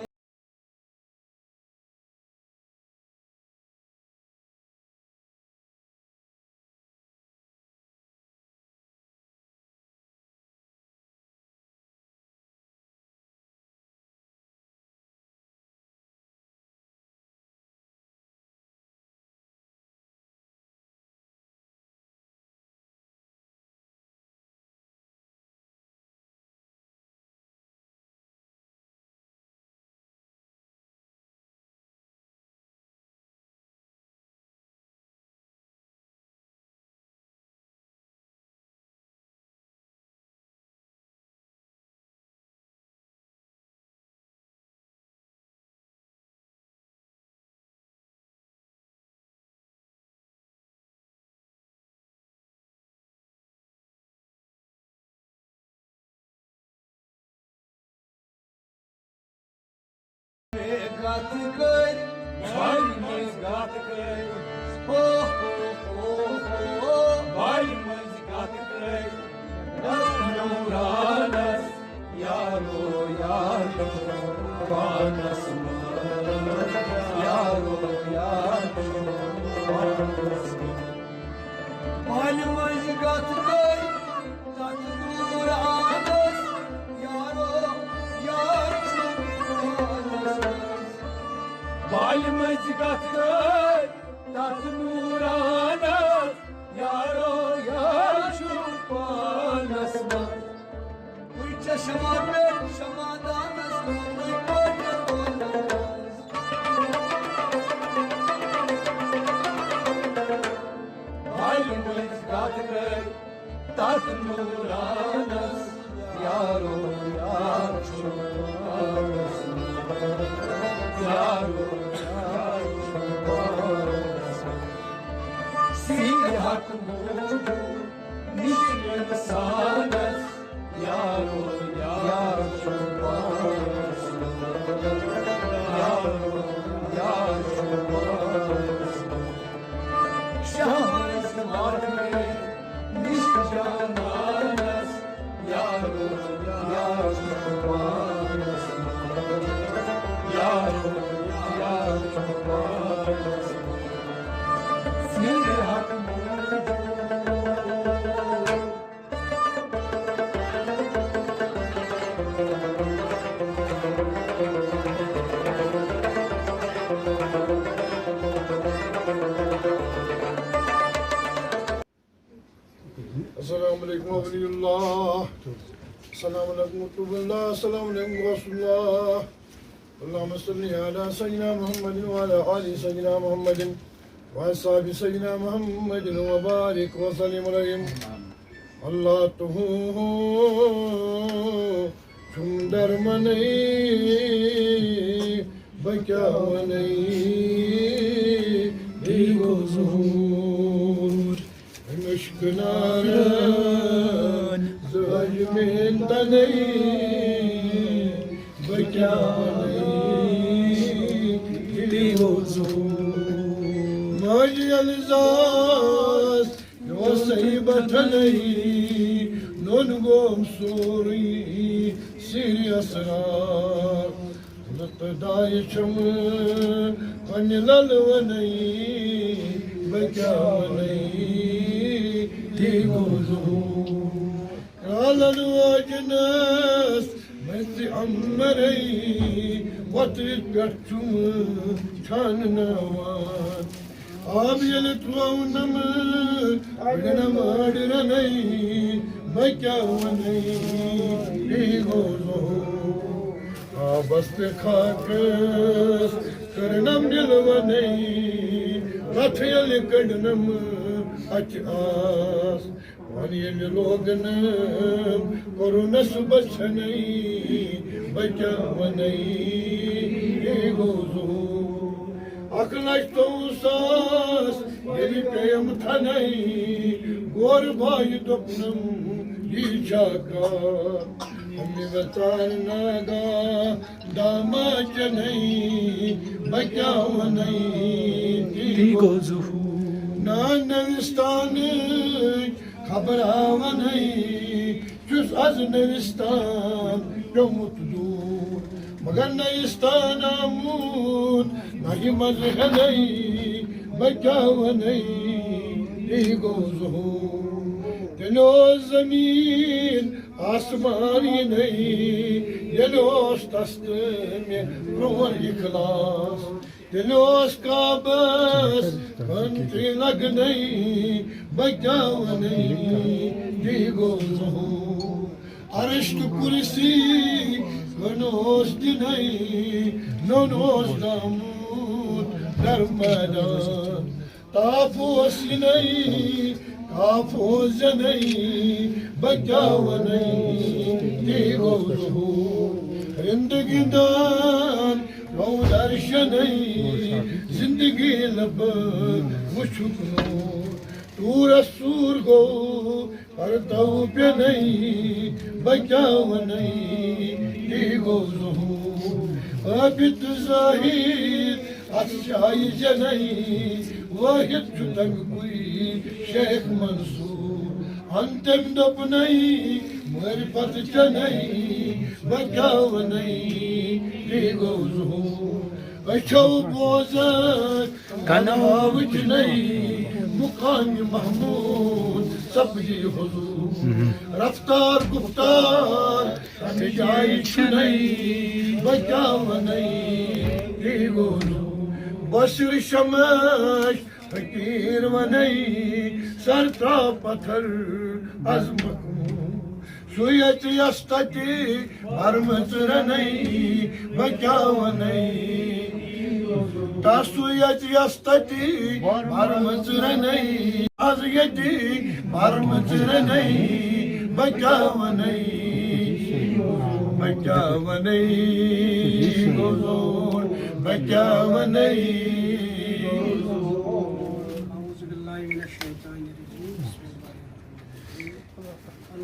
گَتھ کٔرۍ بالہِ منٛز گَتھ کٔرۍ ہو ہو ہو بالہِ منٛز گَتھ کٔرۍ نورانَس یارو یارو پانَس منٛز یارو یارو پانَس منٛز بالہِ منٛز گَتھ کٔرۍ تَتھ نورانَس یارو یار چھُ پانَس منٛز بالہِ منٛز گَتھ کٔرۍ تَتھ نورانَس یارو یار چھُ پانَس منٛز وٕنۍ چھےٚ شمع پٮ۪ٹھ شمع دانَس مومٕتۍ ٲٹھن دۄہَس بالہِ منٛز گَتھ کٔرۍ تَتھ نورانَس یارو یار چھُ پانَس منٛز یارو یار چھُ پانَس منٛز سیٖرِ حق موٗجوٗب نِشہِ اِنسانَس یارو یار چھُ پانَس منٛز یارو یار چھُ پانَس منٛز شامَس واتنٕے نِش جانانَس یارو یار چھُ پانَس منٛز یارو یار چھُ پانَس منٛز سیٖرِ حق موٗجوٗب السلام علیکم ولی اللہ السلام علیکم وطب اللہ السلام علیکم رسول اللہ اللہم صلی علی سیدنا محمد وعلی آل سیدنا محمد وصحاب سیدنا محمد وبارک وسلم علیہم اللہ تہو چھم درمنی بکیا ونی دیگو ظہور مشکنارن زہج من تنی بکیا ونی دیگو ظہور ماجی الزاز جو سیبت نئی نون گوم سوری سیری اسرار لطدائی چم من للونی بکیا ونی دیگو ظہور قالن واجناس مزی عمرئی وطرت گرچم چھان نوان آب یلتوانم بگنم آڈرنئی بکیا ونی دیگو ظہور آبس پہ خاکس کرنم دل ونی رتھ یل کڑنم اچ آس ون ییٚلہِ لوگنم کوٚرُنس بچھنٕے بچاونٕے یے گوٚو ظہوٗر 1,09,000 ییٚلہِ پیٚیَم تھنٕے گور بایہِ دوٚپنم یہِ چھا کتھ ہمہِ وژان ناگا داما چنٕے بچاونٕے تی گوٚو ظہوٗر نوستانٕچ خبر ہاونٕے چھُس آز نوستان پیوٚمُت دوٗر مگر نوستان آمُت نہٕ مزٕ ہٮ۪نٕے بچاونٕے یہِ گوٚو ظہوٗر تیٚلہِ اوس زمیٖن آسمان یِنٕے ییٚلہِ اوس تس تہٕ مےٚ برٛونٛہہ اِخلاص تیٚلہِ اوس کعبس کنٛترِ لگنٕے بچاونٕے یہِ گوٚو ظہوٗر عرش تہٕ کُرسی کٕنہوس دِنٕے نوٚن اوس درٛامُت درمیدان تاپھ اوس یِنٕے کاف اوس زینٕے بچاونٕے یہِ گوٚو ظہوٗر رِنٛدٕ گِنٛدان گوٚو درشنٕے زندگی لبہٕ وٕچھُکھ نوٗر ژوٗرس ژوٗر گوٚو پردو پٮ۪نٕے بچاونٕے یہِ گوٚو ظہوٗر عٲبِد ظٲہِر اتھ جایہِ جنٕے وٲحِد چھُ تَمِکُے شیخ منصوٗر ہن تٔمۍ دوٚپنَے مٔرۍ پتہٕ چنٕے بچاونٕے یہِ گوٚو ظہوٗر أچھو بوزان کَنو وٕچھنَے مُقامِ محموٗد سپدی حضوٗر رفتار گُفتار تَمہِ جایہِ چھُنَے بچاونٕے یہِ گوٚو ظہوٗر بصِر شمش فقیٖر وَنَے سر ترٛاو پتھر عظمت سُے اَژِ یس تتہِ بھرمٕژ رنٕے بچاونٕے تسُے اَژِ یس تتہِ بھرمٕژ رنٕے آز ییٚتہِ بھرمٕژ رنٕے بچاونٕے بچاونٕے گوٚو ظہوٗر بچاونٕے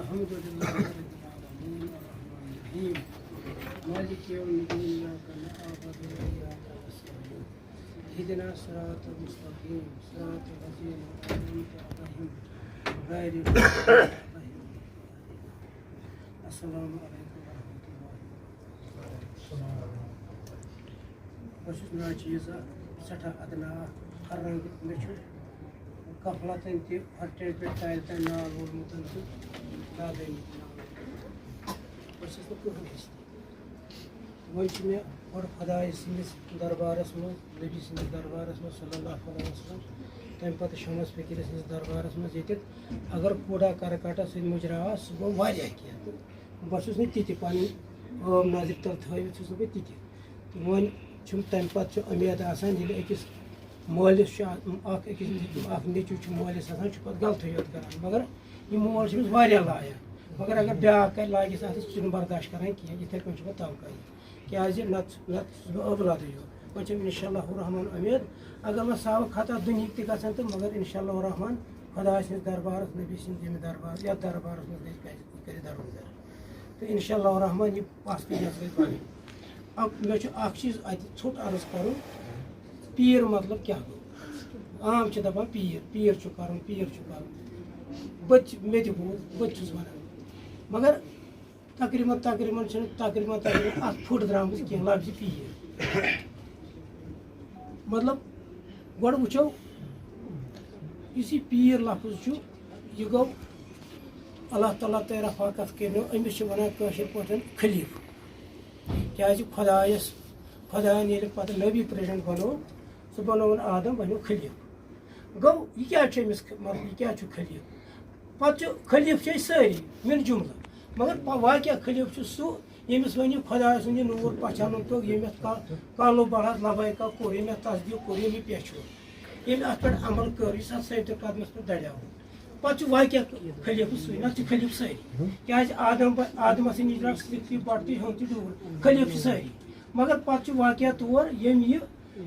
الحمد لله رب العالمين الرحمن الرحيم مالك يوم الدين إياك نعبد وإياك نستعين اهدنا الصراط المستقيم صراط الذين أنعمت عليهم غير المغضوب عليهم. السلام عليكم ورحمة الله وبركاته. بہٕ چھُس ناچیٖز سٮ۪ٹھاہ ادنا ہر رنٛگہٕ مےٚ چھُ کفلتن تہِ پھٹھٮ۪ن پٮ۪ٹھ کالہِ تانۍ ناو ووٚنمُت تہٕ دادٲنی ناو بہٕ چھُس نہٕ کٕہٕنۍ ہستی وۄنۍ چھُ مےٚ گۄڈٕ خۄداے سٕنٛدِس دربارس منٛز نبی سٕنٛدِس دربارس منٛز صلی اللہ علیہ وسلم تمہِ پتہٕ شمس فقیٖر سٕنٛدِس دربارس منٛز ییٚتٮ۪تھ اگر کوڑا کرکٹس سۭتۍ مُجراوان سُہ گوٚو واریاہ کینٛہہ تہٕ بہٕ چھُس نہٕ تِتہِ پنٕنۍ عٲب نظرِ تل تھٲوِتھ چھُس نہٕ بہٕ تِتہِ تہٕ وۄنۍ چھُم تمہِ پتہٕ چھُ اُمید آسان ییٚلہِ أکِس مٲلِس چھُ اکھ نیٚچوٗ چھُ مٲلِس آسان چھُ پتہٕ غلطٕے یوت کران مگر یہِ مول چھُ أمِس واریاہ لایق مگر اگر بیٛاکھ کرِ لاگٮ۪س اَتھس سُہ چھُنہٕ برداش کران کینٛہہ یِتھٕے کٔنۍ چھُ پتہٕ توقعی کیٛازِ نتہٕ چھُس بہٕ اولادٕے یوت وۄنۍ چھم انشاء اللہ الرحمان اُمید اگر وۄنۍ ساوٕ خطا دُنہِکۍ تہِ گژھن تہٕ مگر انشاء اللہ الرحمان خۄداے سٕنٛدِس دربارس نبی سٕنٛدِ ییٚمہِ دربار یتھ دربارس منٛز گژھِ کرِ درگُزر تہٕ انشاء اللہ الرحمان یہِ پَس یَتھ گژھِ بَنٕنۍ مےٚ چھُ اکھ چیٖز اَتہِ ژھوٚٹ عرض کرُن پیٖر مطلب کیٛاہ گوٚو عام چھِ دپان پیٖر چھُ کرُن پیٖر چھُ کرُن بہٕ تہِ مےٚ تہِ بوٗز بہٕ تہِ چھُس ونان مگر تقریٖباً چھِنہٕ اتھ پھٕٹ درٛامٕژ کینٛہہ لفظِ پیٖر مطلب گۄڈٕ وٕچھو یُس یہِ پیٖر لفظ چھُ یہِ گوٚو اللہ تعالیٰ تۄہہِ رفاقت کٔرِو أمِس چھِ ونان کٲشِر پٲٹھۍ خلیٖفہٕ کیٛازِ خۄدایَن ییٚلہِ پتہٕ نبی پرٛیزنٹ بنوو سُہ بنووُن آدم بنیو خلیٖفہٕ گوٚو یہِ کیٛاہ چھُ أمِس مطلب یہِ کیٛاہ چھُ خلیٖفہٕ پتہٕ چھُ خلیٖفہٕ چھِ أسۍ سٲری مِل جُملہٕ مگر واقعہ خلیٖفہٕ چھُ سُہ ییٚمِس وۄنۍ یہِ خۄداے سُنٛد یہِ نوٗر پہچانُن توٚگ ییٚمۍ یَتھ کالو بڑھس لبٲے کا کوٚر ییٚمۍ یَتھ تصدیٖق کوٚر ییٚمۍ یہِ پیٚچھو ییٚلہِ اَتھ پٮ۪ٹھ عمل کٔر یُس اَتھ ثٲبتہٕ قدمَس پٮ۪ٹھ دَریٛاو پَتہٕ چھُ واقعہ خلیٖفہٕ سُے نَتہٕ چھِ خلیٖفہٕ سٲری کیٛازِ آدمَسٕے نِش درٛاو سِکھ تہِ پَٹھ تہِ ہیوٚن تہِ ڈوٗر خلیٖفہٕ چھِ سٲری مگر پَتہٕ چھُ واقعہ طور ییٚمہِ یہِ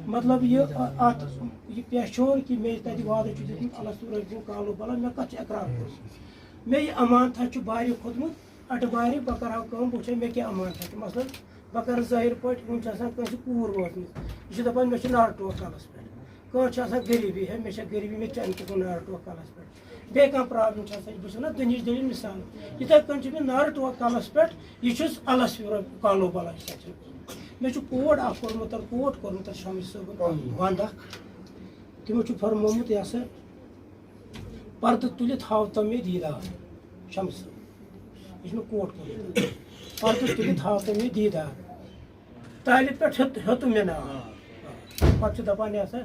مطلب یہِ اَتھ یہِ پیچھور کہِ مےٚ تَتہِ وعدٕ چھُ دیُتمُت اللہ تعالیٰ سُنٛد کالو بَلا مےٚ کَتھ چھُ اقرار کوٚرمُت مےٚ یہِ امانتھا چھُ بارِ کھوٚتمُت اَٹہٕ بارِ بہٕ کَرٕہا کٲم بہٕ وٕچھٕ مےٚ کیٛاہ امانتھا چھُ مثلاً بہٕ کَرٕ ظٲہِر پٲٹھۍ وٕنہِ چھِ آسان کٲنٛسہِ کوٗر وٲژمٕژ یہِ چھُ دَپان مےٚ چھُ نار ٹوٹھ کَلَس پٮ۪ٹھ کٲنٛسہِ چھِ آسان غریٖبی ہے مےٚ چھےٚ غریٖبی مےٚ چَنہٕ تہِ گوٚو نار ٹوٹھ کَلَس پٮ۪ٹھ بیٚیہِ کانٛہہ پرٛابلِم چھِ آسان بہٕ چھُس وَنان دُنہِچ دٔلیٖل مِثال یِتھَے کٔنۍ چھِ مےٚ نار ٹوٹھ کَلَس پٮ۪ٹھ یہِ چھُس اللہ سُنٛد کالو بَلا مےٚ چھُ کوٹ اَکھ کوٚرمُت کوٹ کوٚرمُت شامی صٲبُن وَنٛد اَکھ تِمو چھُ فرمومُت یہِ ہسا پردٕ تُلِتھ ہاو تو مےٚ دیٖدار شامی صٲب یہِ چھُ مےٚ کوٹ کوٚرمُت پردٕ تُلِتھ ہاو تو مےٚ دیٖدار تالہِ پٮ۪ٹھ ہیوٚتُم مےٚ نار پَتہٕ چھُ دَپان یہِ ہسا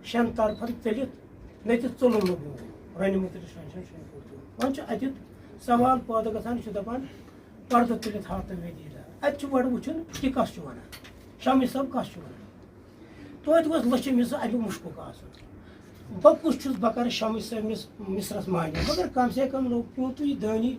شٮ۪ن طرفن تٔلِتھ نٔژِتھ ژوٚلُم نہٕ بہٕ رَنہِ مُترِ وۄنۍ چھُ اَتہِ سوال پٲدٕ گژھان یہِ چھُ دَپان پردٕ تُلِتھ ہاو تو مےٚ دیٖدار اَتہِ چھُ گۄڈٕ وٕچھُن یہِ کَس چھُ وَنان شامی صٲب کَس چھُ وَنان توتہِ گوٚژھ لٔچھِم یُس اَمیُک مُشکُک آسُن بہٕ کُس چھُس بہٕ کَرٕ شامی صٲبنِس مِصرَس معنی مگر کَم سے کَم لوٚگ پیوٗنٛتُے یہِ دٲنی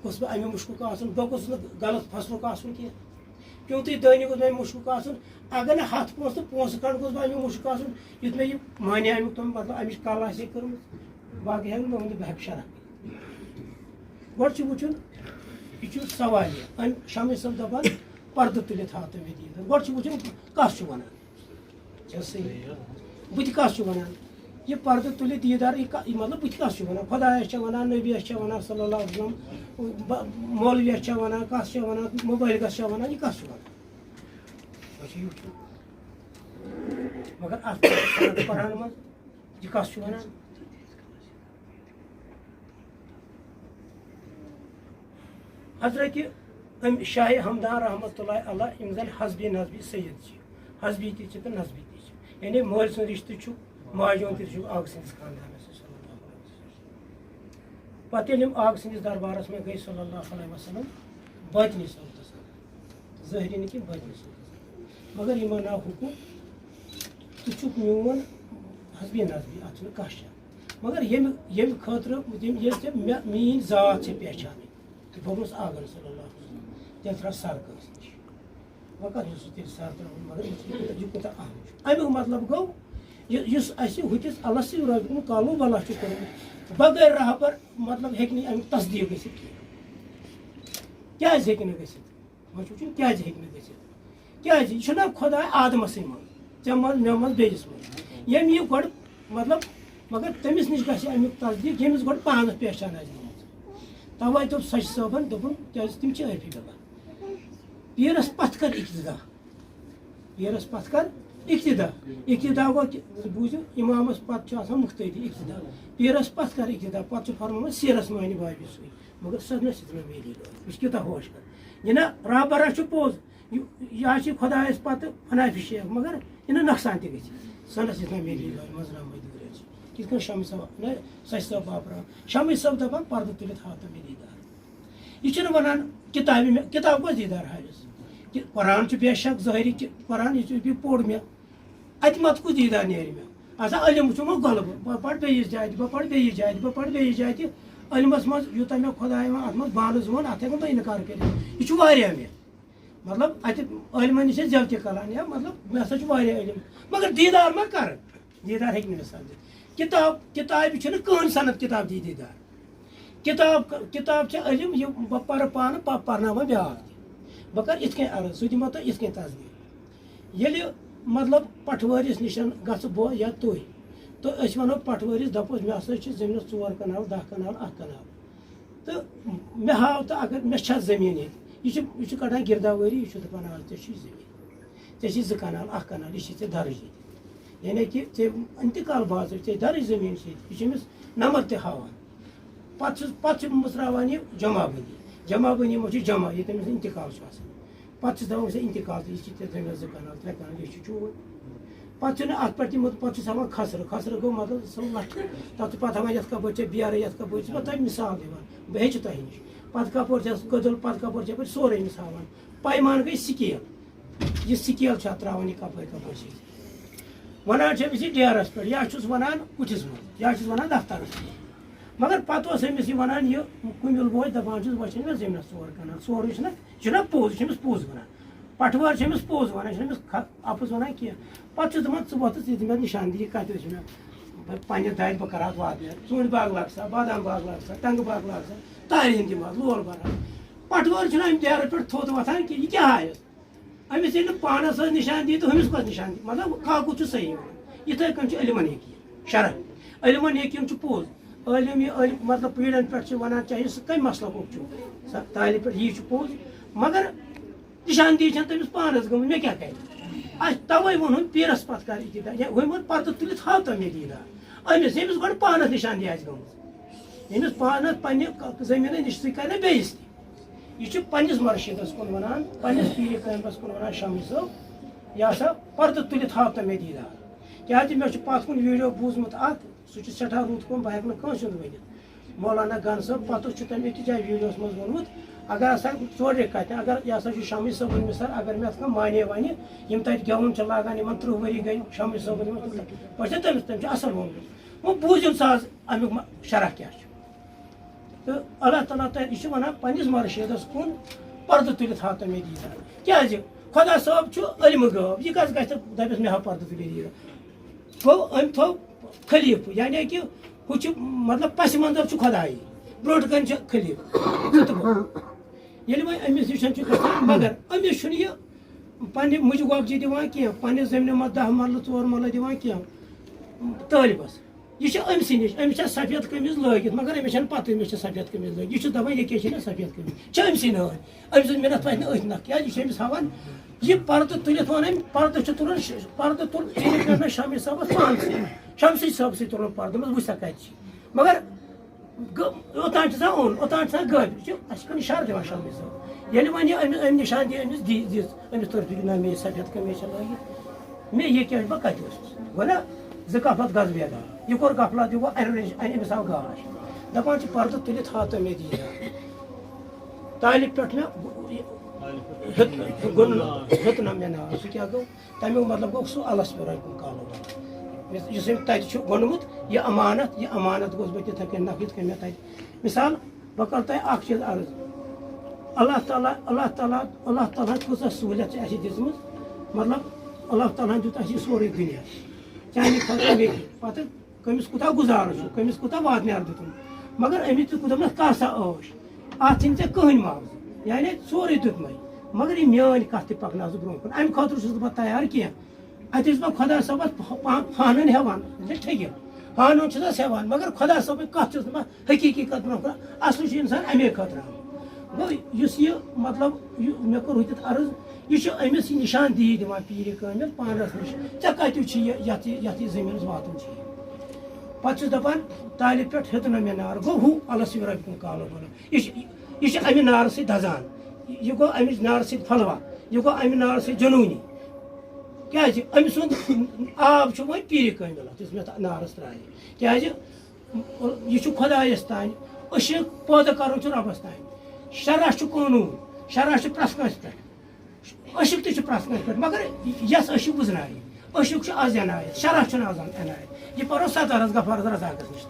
گوٚژھ بہٕ اَمیُک مُشکُک آسُن بہٕ گوٚژھ نہٕ غلط فصلُک آسُن کینٛہہ پیوٗنٛتُے دٲنی گوٚژھ مےٚ مُشکُک آسُن اگر نہٕ ہَتھ پونٛسہٕ تہٕ پونٛسہٕ کھنٛڈ گوٚژھ بہٕ اَمیُک مُشک آسُن یُتھ مےٚ یہِ مانے اَمیُک تِم مطلب اَمِچ کَل آسہِ ہے کٔرمٕژ باقٕے ہٮ۪کہٕ نہٕ بہٕ ہٮ۪کہٕ شرح گۄڈٕ چھُ وٕچھُن یہِ چھُ سوالہِ أمۍ شامی صٲب دَپان پردٕ تُلِتھ ہاو تہٕ مےٚ دیٖدار گۄڈٕ چھُ وٕچھُن کَس چھُ وَنان چھا صحیح بہٕ تہِ کَس چھُ وَنان یہِ پردٕ تُلِتھ دیٖدار یہِ مطلب بہٕ تہِ کَس چھُ وَنان خۄدایَس چھےٚ وَنان نبیَس چھےٚ وَنان صلی اللہ علیہ وسلم مولوِیَس چھےٚ وَنان کَس چھےٚ وَنان مُبلِغَس چھےٚ وَنان یہِ کَس چھُ وَنان وۄنۍ چھُ یہِ وٕچھُن مگر اَتھ قرآن منٛز یہِ کَس چھُ وَنان حضرتِ أمۍ شاہِ ہمدان رحمتہ اللہ علیہ یِم زَن حسبی نسبی سید چھِ حسبی تہِ چھِ تہٕ نسبی تہِ چھِ یعنی مٲلۍ سُنٛد رِشتہٕ چھُ ماجہِ ہُنٛد تہِ چھُ آگہٕ سٕنٛدِس خاندانَس پَتہٕ ییٚلہِ یِم آگہٕ سٕنٛدِس دربارَس منٛز گٔے صلی اللہ علیہ وسلم باطنی صوٗرتَس منٛز ظٲہری نہٕ کینٛہہ باطنی صوٗرتَس مگر یِمن آو حُکُم ژٕ چھُکھ میون حسبی نسبی اَتھ چھُنہٕ کانٛہہ شک مگر ییٚمہِ خٲطرٕ ییٚلہِ ژےٚ مےٚ میٛٲنۍ ذات چھےٚ پہچانٕنۍ تہٕ بہٕ اوسُس آگَن صلی اللہ علیہ وسلم تیٚلہِ ترٛاو سر کٲنٛسہِ نِش وۄنۍ کَتھ اوسُس تیٚلہِ سر ترٛاوُن مگر یہِ کوٗتاہ اہم چھُ اَمیُک مطلب گوٚو یُس اَسہِ ہُتِس اللہ سٕے رۄبہِ کالو بَلا چھُ کوٚرمُت بغٲر رہبر مطلب ہیٚکہِ نہٕ اَمیُک تصدیٖق گٔژھِتھ کینٛہہ کیٛازِ ہیٚکہِ نہٕ گٔژھِتھ وۄنۍ چھُ وٕچھُن کیٛازِ ہیٚکہِ نہٕ گٔژھِتھ کیٛازِ یہِ چھُنہ خۄداے آدمَسٕے منٛز ژےٚ منٛز مےٚ منٛز بیٚیِس منٛز ییٚمۍ یہِ گۄڈٕ مطلب مگر تٔمِس نِش گژھِ اَمیُک تصدیٖق ییٚمِس گۄڈٕ پانَس پہچان آسہِ گٔمٕژ تَوَے دوٚپ سچ صٲبَن دوٚپُن کیٛازِ تِم چھِ عٲرفی دَپان پیٖرَس پَتھ کَر اِقتِدا پیٖرَس پَتھ کَر اِقتِدا گوٚو کہِ بوٗزِو اِمامَس پَتہٕ چھُ آسان مُختٔدی اِقتِدا پیٖرَس پَتھ کَر اِقتِدا پَتہٕ چھُ فرمومُت سیٖرَس مانہِ بابہِ سُے مگر سۄ نہ چھِ تِمن میری یہِ چھُ کوٗتاہ ہوش کَر یہِ نہ رابرا چھُ پوٚز یہِ آسہِ خۄدایَس پَتہٕ فنافی شیخ مگر یہِ نہٕ نۄقصان تہِ گژھِ سۄ نہ چھِ تِمن میری منٛزراو مٔدِر کِتھ کٔنۍ شامی صٲب نہ سچ صٲب باپراو شامی صٲب دَپان پردٕ تُلِتھ ہاو تہٕ مےٚ دیٖدار یہِ چھُنہٕ وَنان کِتابہِ مےٚ کِتاب کۄس دیٖدار ہاوٮ۪س کہِ قرآن چھُ بے شک ظٲہری کہِ قرآن یہِ چھُ پوٚر مےٚ اَتہِ مت کُس دیٖدار نیرِ مےٚ آسان علم وٕچھُم وۄنۍ غلبہٕ بہٕ پَرٕ بیٚیِس جایہِ بہٕ پَرٕ بیٚیِس جایہِ بہٕ پَرٕ بیٚیِس جایہِ تہِ علمَس منٛز یوٗتاہ مےٚ خۄداے یِوان اَتھ منٛز بانہٕ زوٗن اَتھ ہٮ۪کہٕ بہٕ اِنکار کٔرِتھ یہِ چھُ واریاہ مےٚ مطلب اَتہِ عٲلمَن نِش ٲسۍ زٮ۪و تہِ کَران یا مطلب مےٚ ہسا چھُ واریاہ علم مگر دیٖدار ما کَرٕ دیٖدار ہیٚکہِ نہٕ مےٚ سَپدِتھ کِتابہِ چھُنہٕ کٕہٕنۍ سَنَد کِتاب دی دیٖدار کِتاب چھےٚ علم یہِ بہٕ پَرٕ پانہٕ پَتہٕ پَرناوان بیٛاکھ تہِ بہٕ کَرٕ یِتھ کٔنۍ عرض سُہ دِمو تۄہہِ یِتھ کٔنۍ تصدیٖق ییٚلہِ مطلب پٹھوٲرِس نِش گژھٕ بہٕ یا تُہۍ تہٕ أسۍ وَنو پٹھوٲرِس دَپوس مےٚ ہسا چھِ زٔمیٖنَس 4 کَنال 10 کَنال 1 کَنال تہٕ مےٚ ہاو تہٕ اگر مےٚ چھےٚ زٔمیٖن ییٚتہِ یہِ چھُ کَڑان گِرداوٲری یہِ چھُ دَپان آز ژےٚ چھُے زٔمیٖن ژےٚ چھِ 2 کَنال 1 کَنال یہِ چھِ ژےٚ درٕج ییٚتہِ یعنی کہِ ژےٚ اِنتِقال بازر ژےٚ درٕج زٔمیٖن چھِ ییٚتہِ یہِ چھِ أمِس نمبر تہِ ہاوان پَتہٕ چھِ مٕژراوان یہِ جمع بٔنی منٛز چھِ جمع ییٚتہِ أمِس اِنتِقال چھُ آسان پَتہٕ چھِس دَپان ژےٚ اِنتِقال تہٕ یہِ چھِ ژےٚ زٔمیٖنَس 2 کَنال 3 کَنال یہِ چھُ چون پَتہٕ چھُنہٕ اَتھ پٮ۪ٹھ تہِ پَتہٕ چھُس ہاوان کھسرٕ گوٚو مطلب سُہ لَٹھٕ تَتھ چھُ پَتہٕ ہاوان یَتھ کَپٲرۍ چھےٚ بیرٕ یَتھ کَپٲرۍ چھِ پَتہٕ تۄہہِ مِثال دِوان بہٕ ہیٚچھِ تۄہہِ نِش پَتہٕ کَپٲرۍ چھَس کٔدٕل پَتہٕ کَپٲرۍ چھِ یَپٲرۍ سورُے أمِس ہاوان پایمان گٔے سِکیل یہِ سِکیل چھِ اَتھ ترٛاوان یہِ کَپٲرۍ چھِ ونان چھِ أمِس یہِ ڈیرَس پٮ۪ٹھ یا چھُس وَنان کُٹھِس منٛز یا چھُس وَنان دفترَس منٛز مگر پَتہٕ اوس أمِس یہِ وَنان یہِ کُمِل بوے دَپان چھُس وۄنۍ چھِنہٕ مےٚ زٔمیٖنَس ژور کَنال سورُے چھُنہ یہِ چھُنہ پوٚز یہِ چھُ أمِس پوٚز وَنان پٹھوٲرۍ چھِ أمِس پوٚز وَنان یہِ چھُنہٕ أمِس اَپُز وَنان کینٛہہ پَتہٕ چھُس دَپان ژٕ وۄتھ ژٕ دِ مےٚ نِشاندہی کَتہِ ٲسۍ مےٚ پنٛنہِ دارِ بہٕ کَرٕ اَتھ واتنٲیِتھ ژوٗنٛٹھۍ باغ لاگہٕ سا بادام باغ لاگہٕ سا ٹنٛگہٕ باغ لاگہٕ سا تارِ ہِنٛدۍ دِمہٕ لول بَران پٹھوٲرۍ چھُنہٕ اَمہِ ڈیرٕ پٮ۪ٹھ تھوٚد وۄتھان کہِ یہِ کیٛاہ آیَس أمِس ییٚلہِ نہٕ پانَس ٲس نِشاندہی تہٕ ہُمِس کۄس نِشاندہی مطلب کاکُد چھُ صحیح وَنان یِتھَے کٔنۍ چھُ علمن یقیٖن شرح علمن یقیٖن چھُ پوٚز عٲلِم یہِ مطلب پیٖڑن پٮ۪ٹھ چھِ وَنان چاہے سُہ کمہِ مسلُک چھُ سۄ تالہِ پٮ۪ٹھ یی چھُ پوٚز مگر نِشاندہی چھَنہٕ تٔمِس پانَس گٔمٕژ مےٚ کیٛاہ کَرِ اَسہِ تَوَے ووٚنُن پیٖرَس پَتہٕ کَر اِتِدا وۄنۍ ووٚن پَردٕ تُلِتھ ہاو تو مےٚ دیٖدار أمِس ییٚمِس گۄڈٕ پانَس نِشاندہی آسہِ گٔمٕژ ییٚمِس پانَس پنٛنہِ زٔمیٖنَس نِش سُہ کَرِ نہ بےعزتی یہِ چھُ پنٛنِس مُرشِدَس کُن وَنان پنٛنِس پیٖرِ کٲمِس کُن وَنان شامی صٲب یہِ ہسا پَردٕ تُلِتھ ہاو تو مےٚ دیٖدار کیٛازِ مےٚ چھُ پَتھ کُن ویٖڈیو بوٗزمُت اَکھ سُہ چھُ سٮ۪ٹھاہ رُت کُن بہٕ ہٮ۪کہٕ نہٕ کٲنٛسہِ ہُنٛد ؤنِتھ مولانا گن صٲب پَتہٕ چھُ تٔمۍ أکِس جایہِ ویٖڈیوَس منٛز ووٚنمُت اگر ہسا ژورے کَتھِ اگر یہِ ہسا چھُ شامی صٲبُن مِثال اگر مےٚ اَتھ کانٛہہ مانے وَنہِ یِم تَتہِ گٮ۪وُن چھِ لاگان یِمن 30 ؤری گٔے شامی صٲبُن یِمن پٲٹھۍ تٔمِس تٔمۍ چھُ اَصٕل ووٚنمُت وۄنۍ بوٗزِو سا حظ اَمیُک شرح کیٛاہ چھُ تہٕ اللہ تعالیٰ تعالیٰ یہِ چھُ وَنان پنٛنِس مُرشِدَس کُن پَردٕ تُلِتھ ہاو تو مےٚ دیٖدار کیٛازِ خۄدا صٲب چھُ علمہٕ غٲب یہِ کَس گژھِ دَپٮ۪س مےٚ ہاو پَردٕ تُلِتھ دیٖدار گوٚو أمۍ تھوٚو خلیٖفہٕ یعنی کہِ ہُہ چھُ مطلب پَسہِ منٛزر چھُ خۄدایی برونٛٹھ کَنۍ چھِ خلیٖفہٕ ییٚلہِ وۄنۍ أمِس نِش چھُ گژھان مگر أمِس چھُنہٕ یہِ پنٛنہِ مُجہِ گۄگجہِ دِوان کینٛہہ پنٛنِس زٔمیٖنہِ منٛز 10 مَرلہٕ 4 مَرلہٕ دِوان کینٛہہ طٲلبَس یہِ چھِ أمسٕے نِش أمِس چھےٚ سفید قمیٖض لٲگِتھ مگر أمِس چھَنہٕ پَتہٕ أمِس چھِ سفید قمیٖض لٲگِتھ یہِ چھُ دَپان یہِ کیٛاہ چھِ مےٚ سفید قمیٖض چھِ أمسٕے نٲے أمۍ سٕنٛز محنت وَتھِ نہٕ أتھۍ نَکھ کیٛازِ یہِ چھُ أمِس ہاوان یہِ پَردٕ تُلِتھ وَن أمۍ پَردٕ چھُ تُلُن پَردٕ تُل ییٚلہِ پٮ۪ٹھ مےٚ شامی صٲبَس پانسٕے شمسی صٲبسٕے تُلُن پَردٕ دوٚپمَس وٕچھ سا کَتہِ چھِ مگر اوٚتانۍ چھُ آسان اوٚن اوٚتانۍ چھُ آسان گٔبۍ یہِ چھُ اَسہِ چھُ اِشارٕ دِوان شامی صٲب ییٚلہِ وۄنۍ یہِ أمِس أمۍ نِشان دِ أمِس دِژ أمِس تٔر تُلہِ نہ مےٚ سفید قمیٖض چھےٚ لٲگِتھ مےٚ یہِ کیٛاہ بہٕ کَتہِ اوسُس گوٚو نہ 2 غفلت گژھ بیدار یہِ کوٚر غفلت یہِ گوٚو اَنہِ أمِس آو گاش دَپان چھِ پَردٕ تُلِتھ ہاو تو مےٚ دیٖدار تالہِ پٮ۪ٹھ مےٚ ہیوٚت نہ مےٚ ناو سُہ کیٛاہ گوٚو تَمیُک مطلب گوٚو سُہ اَلَس پٮ۪ٹھ رۄپیہِ کالہٕ یُس أمۍ تَتہِ چھُ گوٚنمُت یہِ اَمانت گوٚژھ بہٕ تِتھَے کٔنۍ نَکھ یِتھ کٔنۍ مےٚ تَتہِ مِثال بہٕ کَرٕ تۄہہِ اَکھ چیٖز عرض اللہ تعالیٰ کۭژاہ سہوٗلیت چھِ اَسہِ دِژمٕژ مطلب اللہ تعالیٰ ہَن دیُت اَسہِ یہِ سورُے دُنیا چانہِ خٲطرٕ مےٚ پَتہٕ کٔمِس کوٗتاہ گُزارٕ چھُ کٔمِس کوٗتاہ واتنیٛار دیُتمُت مگر أمِس تہِ دوٚپنَس کَر سا ٲش اَتھ چھِنہٕ ژےٚ کٕہٕنۍ معاوضہٕ یعنی سورُے دیُتمَے مگر یہِ میٛٲنۍ کَتھ تہِ پَکناو ژٕ برونٛہہ کُن اَمہِ خٲطرٕ چھُس نہٕ بہٕ تیار کینٛہہ اَتہِ ٲسۍ بہٕ خۄدا صٲبَس فانَن ہٮ۪وان ٹھٔکِتھ فانُن چھُنَس ہٮ۪وان مگر خۄدا صٲبٕنۍ کَتھ چھُس نہٕ بہٕ حقیٖقی کَتھ برونٛہہ کُن اَصٕل چھُ اِنسان اَمے خٲطرٕ گوٚو یُس یہِ مطلب مےٚ کوٚر ہُتٮ۪تھ عرض یہِ چھُ أمِس یہِ نِشاندہی دِوان پیٖرِ کٲمِل پانَس نِش ژےٚ کَتیُک چھِ یہِ یَتھ یہِ زٔمیٖنَس واتُن چھِ پَتہٕ چھُس دَپان تالہِ پٮ۪ٹھ ہیوٚت نہٕ مےٚ نار گوٚو ہُہ اَلَس یہِ رۄپیہِ کُن کالہٕ بَنان یہِ چھِ اَمہِ نارٕ سۭتۍ دَزان یہِ گوٚو اَمِچ نارٕ سۭتۍ پھلوا یہِ گوٚو اَمہِ نارٕ سۭتۍ جنوٗنی کیٛازِ أمۍ سُنٛد آب چھُ وۄنۍ پیٖرِ کٲمِل اَتھ یُس مےٚ نارَس ترٛایہِ کیٛازِ یہِ چھُ خۄدایَس تانۍ أشِک پٲدٕ کَرُن چھُ رۄبَس تانۍ شرح چھُ قونوٗن شرح چھُ پرٛٮ۪تھ کٲنٛسہِ پٮ۪ٹھ أشِک تہِ چھُ پرٛٮ۪تھ کٲنٛسہِ پٮ۪ٹھ مگر یَس أشِک وٕزنایہِ أشِک چھُ آز عنایت شرح چھُنہٕ آز عنایت یہِ پَرو سَتارَس غفارَس رزاقَس نِش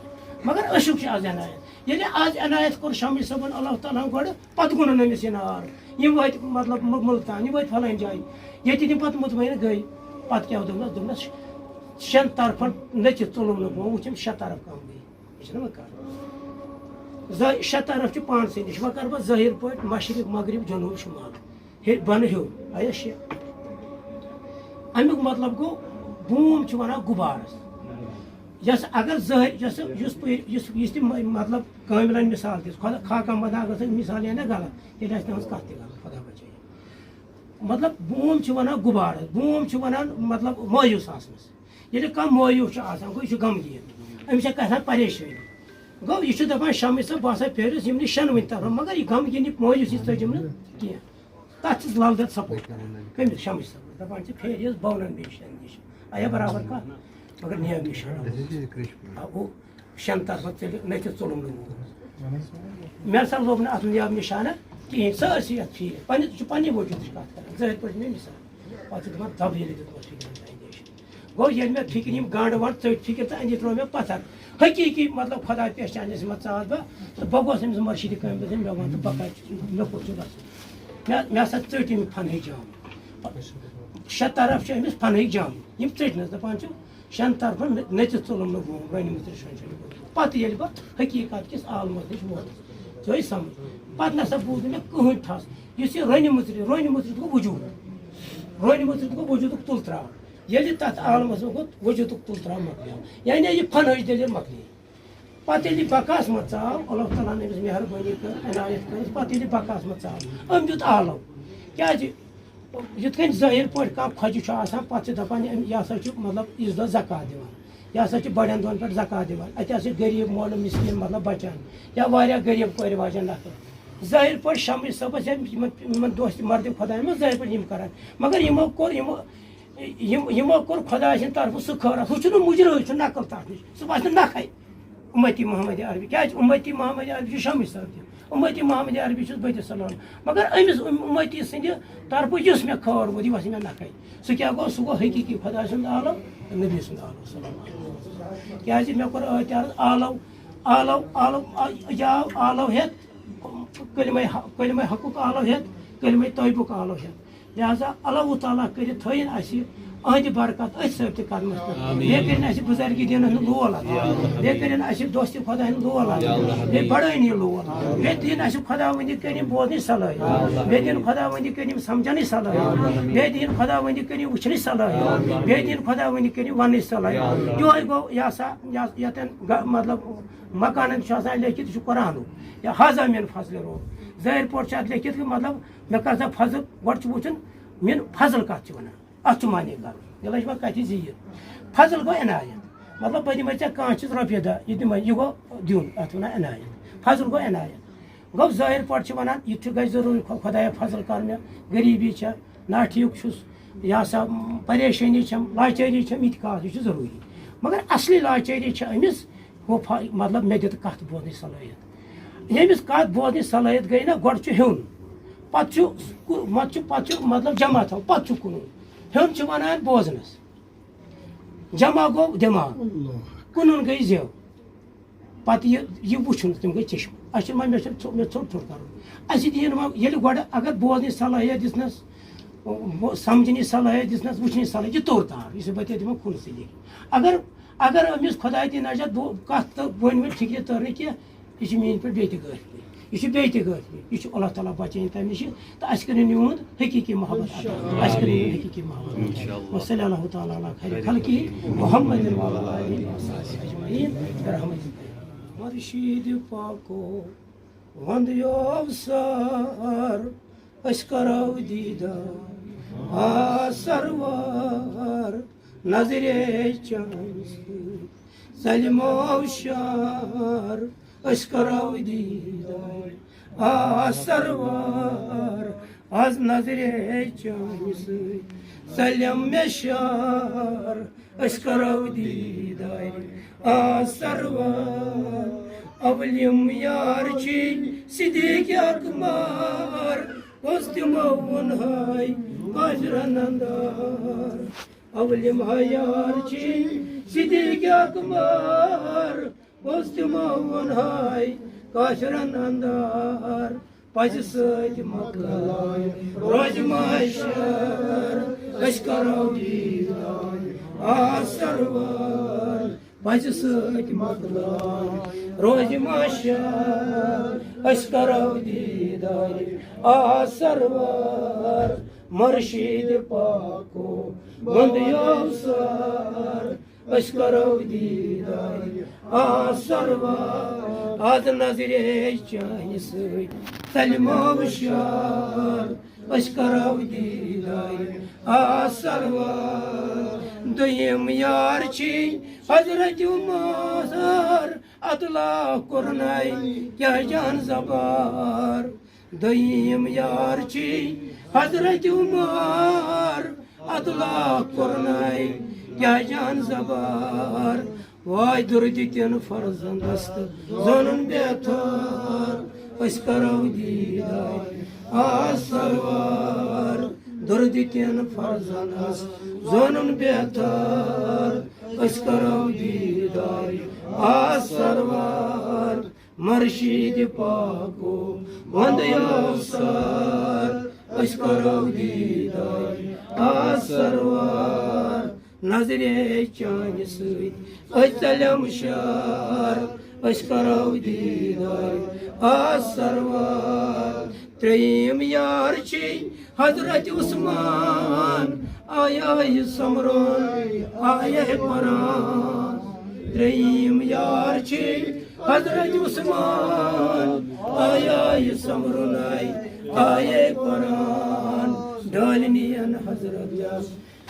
مگر أشِک چھُ آز عنایت ییٚلہِ آز عنایت کوٚر شامی صٲبَن اللہ تعالیٰ ہَن گۄڈٕ پَتہٕ گوٚنُن أمِس یہِ نار یِم وٲتۍ مطلب مُلتان یِم وٲتۍ فَلٲنۍ جایہِ ییٚتہِ تِم پَتہٕ مُطمعین گٔے پَتہٕ کیٛاہ دوٚپنَس 6 طرفَن نٔژِتھ ژوٚلُم نہٕ بہٕ وٕچھ أمۍ 6 طرف کَم گٔے یہِ چھِنہ وۄنۍ کَتھ 6 طرف چھِ پانسٕے نِش وۄنۍ کَرٕ بہٕ ظٲہِر پٲٹھۍ مشرق مغرب جنوٗب شُمال بۄنہٕ ہیوٚر آیا 6 اَمیُک مطلب گوٚو بوٗم چھِ وَنان غُبارَس یۄس اگر ظٲہِر یُس تہِ مطلب کٲمِلَن مِثال دِژ خۄدا خاکَم وَدا اگر سۄ مِثال یا نہ غلط تیٚلہِ آسہِ تٕہٕنٛز کَتھ تہِ غلط خۄدا بَچٲیِن مطلب بوٗم چھِ وَنان غُبارَس بوٗم چھِ وَنان مطلب مایوٗس آسنَس ییٚلہِ کانٛہہ مایوٗس چھُ آسان گوٚو یہِ چھُ غمگیٖن أمِس چھےٚ گژھان پریشٲنی گوٚو یہِ چھُ دَپان شامی صٲب بہٕ ہسا پھیرُس یِم نہٕ شٮ۪نوٕنۍ طرفہٕ مگر یہِ غمگیٖن یہِ مایوٗس یہِ ژٔجِم نہٕ کینٛہہ تَتھ چھِ لل دٮ۪د سپوٹ کران کٔمِس شامی صٲبَس دَپان چھِ پھیرِس بونَن بیٚیہِ نِش آیا برابر کَتھ مگر نیب نِشان گوٚو 6 طرفہٕ تیٚلہِ نٔژِتھ ژوٚلُم نہٕ مےٚ ہسا لوٚگ نہٕ اَتھ نیب نِشانہ کِہیٖنۍ سٲرسٕے یَتھ پھیٖرِ پنٛنہِ چھُ پنٛنہِ وجوٗدٕچ کَتھ کران ظٲہِر پٲٹھۍ مےٚ مِثال پَتہٕ چھِ دَپان دَب ییٚلہِ دیُتمَس گوٚو ییٚلہِ مےٚ فِکرِ یِم گنٛڈ وَنٛڈ ژٔٹۍ فِکر تہٕ أنٛدۍ ترٛوو مےٚ پَتھر حقیٖقی مطلب خۄدا پہچانٮ۪س منٛز ژاس بہٕ تہٕ بہٕ گوس أمِس مٔرشِدِ کامہِ پٮ۪ٹھ مےٚ ووٚن تہٕ بہٕ کَتہِ مےٚ کوٚت چھُ گژھُن مےٚ ہسا ژٔٹۍ یِم فنہٕکۍ جام 6 طرف چھِ أمِس فنہٕکۍ جام یِم ژٔٹنَس دَپان چھِ 6 طرفن نٔژِتھ ژوٚلُم نہٕ گوم رۄنہِ مٕژرِ شۄنٛجہِ پَتہٕ ییٚلہِ بہٕ حقیٖقت کِس عالمَس نِش ووتُس ژٕ سَمجھ پَتہٕ نسا بوٗز نہٕ مےٚ کٕہٕنۍ ٹھَس یُس یہِ رۄنہِ مٕژرِ گوٚو وجوٗد رۄنہِ مٕژرِ گوٚو وجوٗدُک تُل ترٛاو ییٚلہِ تَتھ عالمَس منٛز گوٚو وجوٗدُک تُل ترٛاو مۄکلیو یعنی یہِ فنہٕچ دٔلیٖل مۄکلے پَتہٕ ییٚلہِ یہِ بقاہَس منٛز ژاو اللہ تعالیٰ ہَن أمِس مہربٲنی کٔر عنایت کٔرٕس پَتہٕ ییٚلہِ یہِ بقاہَس منٛز ژاو أمۍ دیُت عالم کیٛازِ یِتھ کٔنۍ ظٲہِر پٲٹھۍ کانٛہہ خۄجہِ چھُ آسان پَتہٕ چھِ دَپان یہِ ہسا چھُ مطلب عیٖذ دۄہ زکات دِوان یہِ ہسا چھِ بَڑٮ۪ن دۄہَن پٮ۪ٹھ زکات دِوان اَتہِ ہسا چھِ غریٖب مولہٕ مِسکیٖن مطلب بَچان یا واریاہ غریٖب کورِ واجٮ۪ن نفر ظٲہِر پٲٹھۍ شمس صٲبَس یا یِمن دوست مردِ خۄدایَن منٛز ظٲہِر پٲٹھۍ یِم کران مگر یِمو کوٚر خۄداے سٕنٛدِ طرفہٕ سُہ خٲرات ہُہ چھُنہٕ مُجرٲہٕے چھُ نقل تَتھ نِش سُہ باسہِ نہٕ نکھَے اُمتی محمد عربی کیٛازِ اُمتی محمد عربی چھُ شمس صٲب تہِ اُمتی محمد عربی چھُس بہٕ تہِ صلی مگر أمِس اُمتی سٕنٛدِ طرفہٕ یُس مےٚ خٲر ووت یہِ باسہِ مےٚ نکھَے سُہ کیٛاہ گوٚو سُہ گوٚو حقیٖقی خۄداے سُنٛد عالم نبی سُنٛد عالم صلی کیٛازِ مےٚ کوٚر ٲدۍ عرض یہِ آو آلو ہٮ۪تھ کلمے حقُک آلو ہٮ۪تھ کلمے طیبُک آلو ہٮ۪تھ لہذا اللہ تعالیٰ کٔرِتھ تھٲیِن اَسہِ أہنٛدِ برکت أتھۍ ثٲبتہِ قدمَس پٮ۪ٹھ بیٚیہِ کٔرِنۍ اَسہِ بُزرگی دِنَس ہُنٛد لول بیٚیہِ کٔرِنۍ اَسہِ دوستہِ خۄدا ہُنٛد لول بیٚیہِ بَڑٲیِن یہِ لول بیٚیہِ دِیِن اَسہِ خۄداوندی کٔرِنۍ بوزنٕچ صلٲحیت بیٚیہِ دِیِن خۄداوندی کٔرِنۍ سَمجھنٕچ صلٲحیت بیٚیہِ دِیِن خۄداوندی کٔرِنۍ وٕچھنٕچ صلٲحیت بیٚیہِ دِیِن خۄداوندی کٔرِنۍ وَننٕچ صلٲحیت یِہوے گوٚو یہِ ہسا ییٚتٮ۪ن مطلب مکانن چھُ آسان لیکھِتھ یہِ چھُ قرآنُک یا حاضہ میون فضلہِ روٗد ظٲہِر پٲٹھۍ چھُ اَتھ لیکھِتھ کہِ مطلب مےٚ کر سا فضل گۄڈٕ چھُ وٕچھُن میون فضل کَتھ چھُ وَنان اَتھ چھُ معنی کَرُن یہِ لٔج وۄنۍ کَتھِ زیٖر فضل گوٚو عنایت مطلب بہٕ دِمے ژےٚ کانٛہہ چیٖز رۄپیہِ دہ یہِ دِمے یہِ گوٚو دیُن اَتھ وَنان عنایت فضل گوٚو عنایت گوٚو ظٲہِر پٲٹھۍ چھِ وَنان یہِ تہِ گژھِ ضروٗری خۄدایا فضل کَر مےٚ غریٖبی چھےٚ ناٹھیٖک چھُس یہِ ہسا پریشٲنی چھَم لاچٲری چھَم یہِ تہِ کَتھ یہِ چھُ ضروٗری مگر اَصلی لاچٲری چھِ أمِس ہُہ مطلب مےٚ دِتہٕ کَتھ بوزنٕچ صلٲحیت ییٚمِس کَتھ بوزنٕچ صلٲحیت گٔے نہ گۄڈٕ چھُ ہیوٚن پَتہٕ چھُ مطلب جمع تھاوُن پَتہٕ چھُ کُنُن ہیوٚن چھُ وَنان بوزنَس جمع گوٚو دٮ۪ماغ کُنُن گٔے زٮ۪و پَتہٕ یہِ وٕچھُن تِم گٔے چٔشمہٕ اَسہِ چھِ وۄنۍ مےٚ ژھوٚٹ ژھوٚٹ کَرُن اَسہِ دِیِن وۄنۍ ییٚلہِ گۄڈٕ اگر بوزنٕچ صلٲحیت دِژنَس سَمجھنٕچ صلٲحیت دِژنَس وٕچھنٕچ صلٲحیت یہِ توٚر تار یہِ چھُس بہٕ تہِ دِوان کھُلسٕے لیکھِتھ اگر أمِس خۄداے دِیِن نَجات کَتھ تہٕ ؤنۍ ؤنۍ فِکرِ تٔر نہٕ کینٛہہ یہِ چھِ میٛٲنۍ پٲٹھۍ بیٚیہِ تہِ گٲٹھۍ یہِ چھُ بیٚیہِ تہِ گٲٹھۍ یہِ چھُ اللہ تعالیٰ بَچٲیِن تَمہِ نِش تہٕ اَسہِ کٔرِنۍ یِہُنٛد حقیٖقی محبت اَسہِ کٔرِنۍ یِہُنٛد حقیٖقی محبت وصلی اللہ تعالیٰ علیٰ خیر خلقی محمد مُرشِد پاکو وَندیو سار أسۍ کَرو دیٖدار آ سروار نظرے چانہِ سۭتۍ سلمو شار أسۍ کَرو دیٖدار آ سروار آز نظرے چانہِ سۭتۍ سلم مےٚ شار أسۍ کَرو دیٖدار آ سروار اولِم یار چی صدیٖق اکبر پوٚز تِمو ووٚن ہاے کٲشرَن اندار اولِم یار چی صدیٖق اکبر پوٚز تِمو ووٚن ہاے کٲشرَن اندار پَزِ سۭتۍ مۄکلاے روزِ معاشر أسۍ کَرو دیٖدار آ سروار پَزِ سۭتۍ مۄکلاے روزِ معاشر أسۍ کَرو دیٖدار آ سروار مُرشِد پاکو وَندیو سار أسۍ کَرو دیٖدار آ سروار آز نظرے چانہِ سۭتۍ سلمو شار أسۍ کَرو دیٖدار آ سروار دوٚیِم یار چھی حضرت عمر اطلاع کوٚرنَے کیٛاہ جان زبار دوٚیِم یار چھی حضرت عمر اطلاع کوٚرنَے کیٛاہ جان زبار واے دُر دِتِن فرزندس تہٕ زونُن بیتھار أسۍ کَرو دیٖدار آ سروار دُر دِتِن فرزندس زونن بہتر اس کرو دیدار آ سرور مرشید پاکو وند یوسر اس کرو دیدار آ سرور نظر چانہ ست علم شار اس کرو دیدار آ سرور تریم یار چی حضرت عثمان آیا سمرون آیا قرآن تریم یار چی حضرت عثمان آیا سمرون آیا قرآن ڈالنین حضرت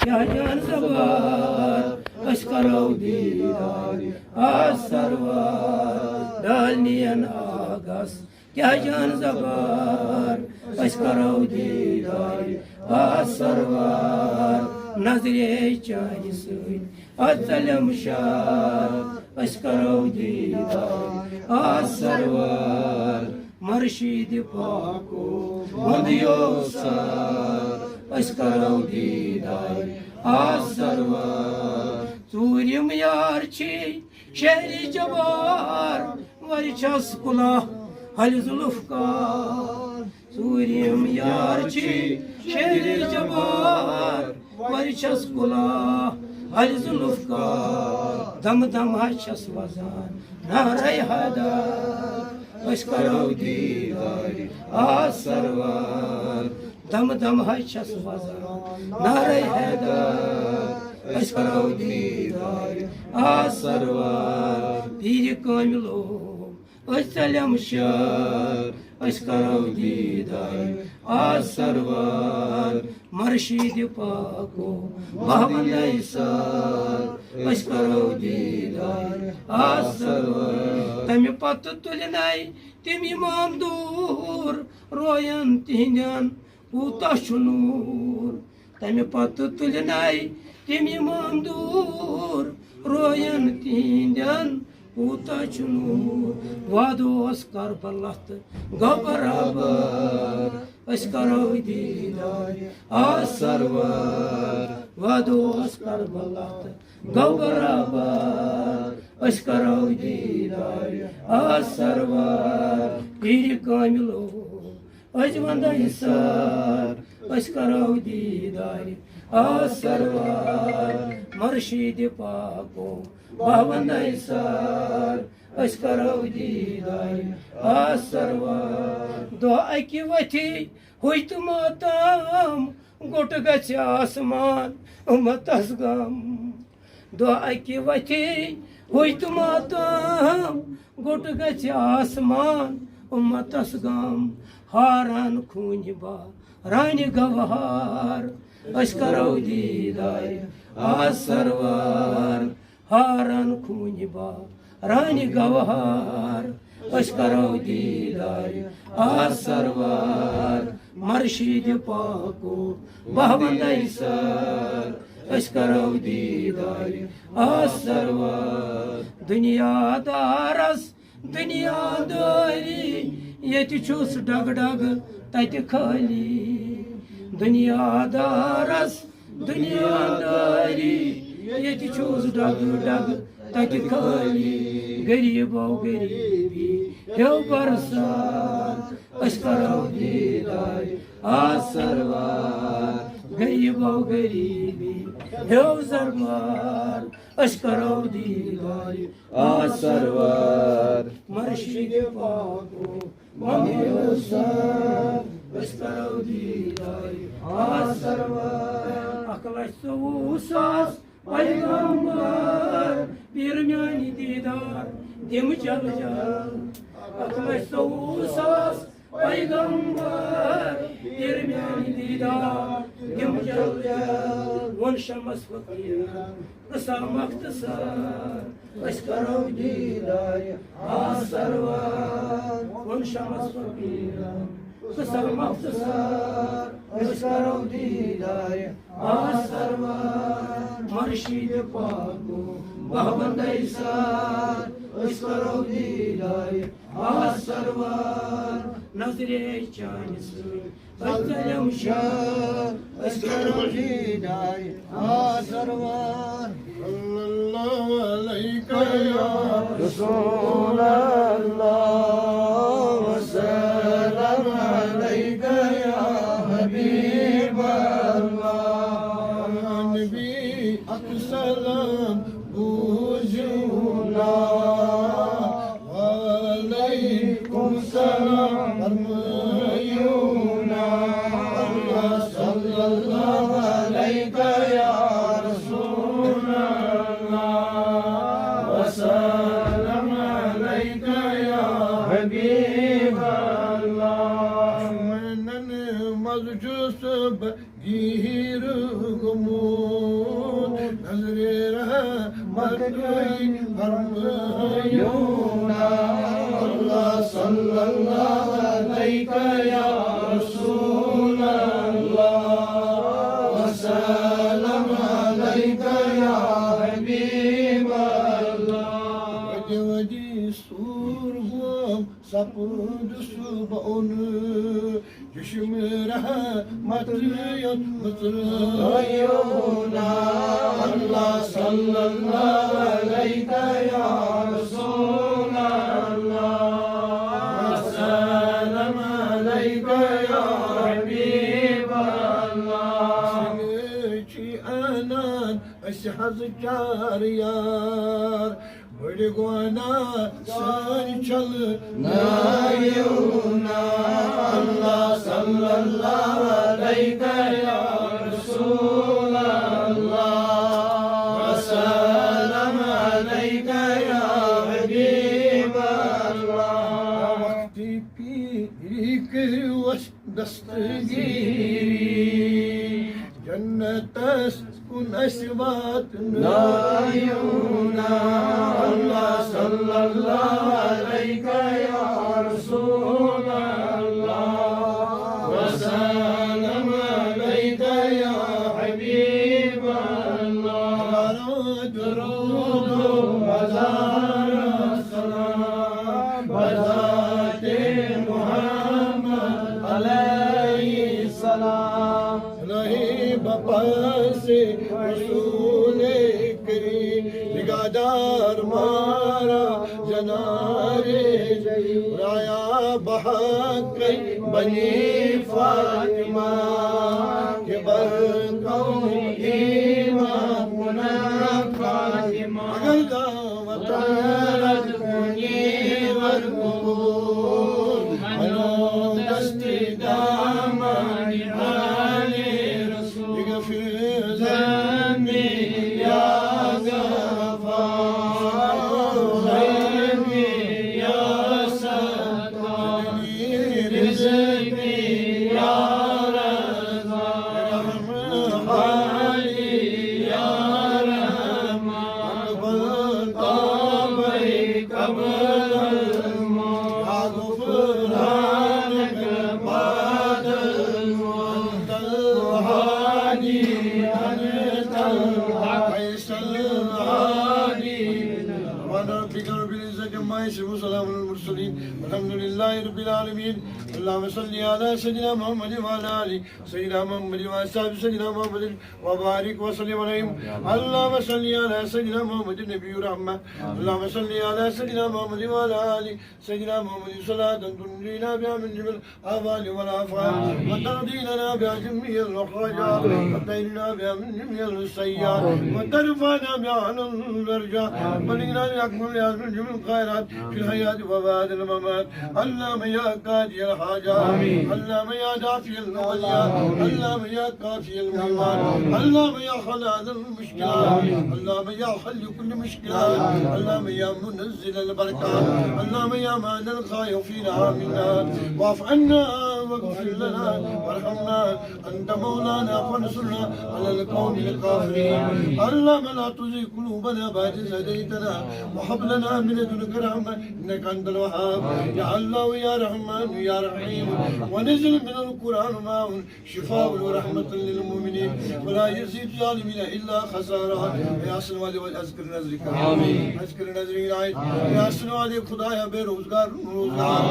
کیا جان زبار اس کرو دیدار آ سرور ڈالنین آگاس کیا جان زبار اس کرو دیدار آ سرور نظر چانہ ست علم شار اس کرو دیدار آ سرور مرشید پاکو وند یوسر اس کرو دیدار آ سرور ژوٗرِم یار چھی شہری جبار ور چھس کلا حل ذوالفقار ژوٗرِم یار چھی شہری جبار ور چھس کلا حل ذوالفقار دم دم چھس وزان نعرہ حیدر اس کرو دیدار آ سرور دم دم چھس وزان نعرہ حیدر اس کرو دیدار آ سرور پیر کاملو اس علم شار اس کرو دیدار آ سرور مرشید پاکو محمد ایسار اس کرو دیدار آ سرور تمہ پتہ تلنائی تم امام دور روین تہندین کوتاہ چھ نور تمہ پتہ تلنائی تم امام دور روین تہندین کوتاہ چھ نور وعدہ اوس کربلا تہ گو برابر اس کرو دیدار آ سرور وعدہ اوس کربلا تہ گو برابر اس کرو دیدار آ سرور پیر کاملو اس وند ایسار اس کرو دیدار آ سرور مرشید پاکو باوند ایسار اس کرو دیدار آ سرور دو اکی وتھی ہویت ماتام گوٹ گژھِ آسمان امتس غم دو اکی وتھی ہویت ماتام گوٹ گژھِ آسمان امتس غم ہاران خوٗنہِ با رانہِ گوہار اس کرو دیدار آ سرور ہاران خوٗنہِ با رانہِ گوہار اس کرو دیدار آ سرور مرشید پاکو باوند ایسار اس کرو دیدار آ سرور دنیا دارس دنیا داری یت چھس ڈگ ڈگ تت خالی دنیا دارس دنیا داری یت چھس ڈگ ڈگ تت خالی غریبو غریبی ہیو برسات اس کرو دیدار آ سرور غریبو غریبی ہیو زرمار اس کرو دیدار آ سرور مرشید پاکو اس کرو دیدار آ سرور 1,40,000 پیغمبر پیر میانی دیدار دم جل جل 1,40,000 پیغمبر پیر میانی دیدار دم جل جل ون شمس فقیر قسم مختصر اس کرو دیدار آ سرور ون شمس فقیر قسم مختصر اس کرو دیدار آ سرور مرشید پاکو باوند ایسار اس کرو دیدار آ سرور نظرے چانہِ سۭتۍ بدلم شان أسۍ کرو دیدار آزروان صلی اللہ علیکہ یا رسول اللہ وسلم علیکہ یا حبیب اللہ نبی السلام بوجونا وعلیکم السلام فرمایونا اللہ صلی اللہ علیکہ یا رسول اللہ وسلم علیکہ یا حبیب اللہ منن مزجوس بگیر گمون نظر رحمت فرمایونا اللہ صلی اللہ علیکہ یا رسول اللہ وسلم علیکہ یا حبیب اللہ وجہ سور گوم سپود صبحن جشم رحمت مطرعیونا اللہ صلی اللہ علیکہ یا رسول اللہ وسلم علیکہ یا حبیب اللہ سنچی آنان اس حض چار یار بڑی گوانا ساری چل نائیونا اللہ صلی اللہ علیکہ یا رسول اللہ وسلم علیکہ یا حبیب اللہ وقتی پیری کروش دستگیری جنت کن اسبات نائیونا اللہ صلی اللہ علیکہ یا رسول اللہ وسلم علیکہ یا حبیب اللہ درود و ہزار سلام بذات محمد علیہ السلام الہی بپا سے رسول کریم نگہدار مارا جنار رایا بحق بنی فاطمہ کے برکوں ایمان منافع فاطمہ اگر دعوت رد کنی ورقبول منو دستی دامان آل رسول اغفر ذنبی یا غفار ذنبی یا ستار رزقی یا رزاق حالی یا رحمان اقبل توبی قبل الموت غفرانک بعد الموت انت الهادی انت الفیصل الهادی سبحان ربک رب العزة عما يصفون وسلام على المرسلين والحمد لله رب العالمين اللهم صل على سيدنا محمد وعلى آل سيدنا محمد وأصحاب سيدنا محمد وبارك وسلم عليهم اللهم صل على سيدنا محمد النبي الرحمة اللهم صل على سيدنا محمد وعلى آل سيدنا محمد صلاة تنجينا بها من جميع الآفات والآفات وتقضينا بها جميع الحاجات وتطهرنا بها من جميع السيئات وترفعنا بها عن الدرجات وبلغنا بأكمل من جميع الخيرات في الحياة وبعد الممات اللهم يا قاضي الحاجات اللهم يا دافع الأولياء اللهم يا كافي المهمات اللهم يا حلال المشكلات اللهم يا حل كل مشكلات اللهم يا منزل البركات اللهم يا مان الخائفين آمنا واعف عنا واغفر لنا وارحمنا أنت مولانا فانصرنا على القوم الكافرين اللهم لا تزغ قلوبنا بعد إذ هديتنا وهب لنا من لدنك رحمة إنك أنت الوهاب يا الله يا رحمن يا رحيم ونزل من القرآن ما هو شفاء ورحمة للمؤمنين ولا يزيد الظالمين إلا خسارا يا أحسن والي وأذكر نذرك آمين أذكر نذري رعاية يا أحسن والي خدايا بے روزگار روزگار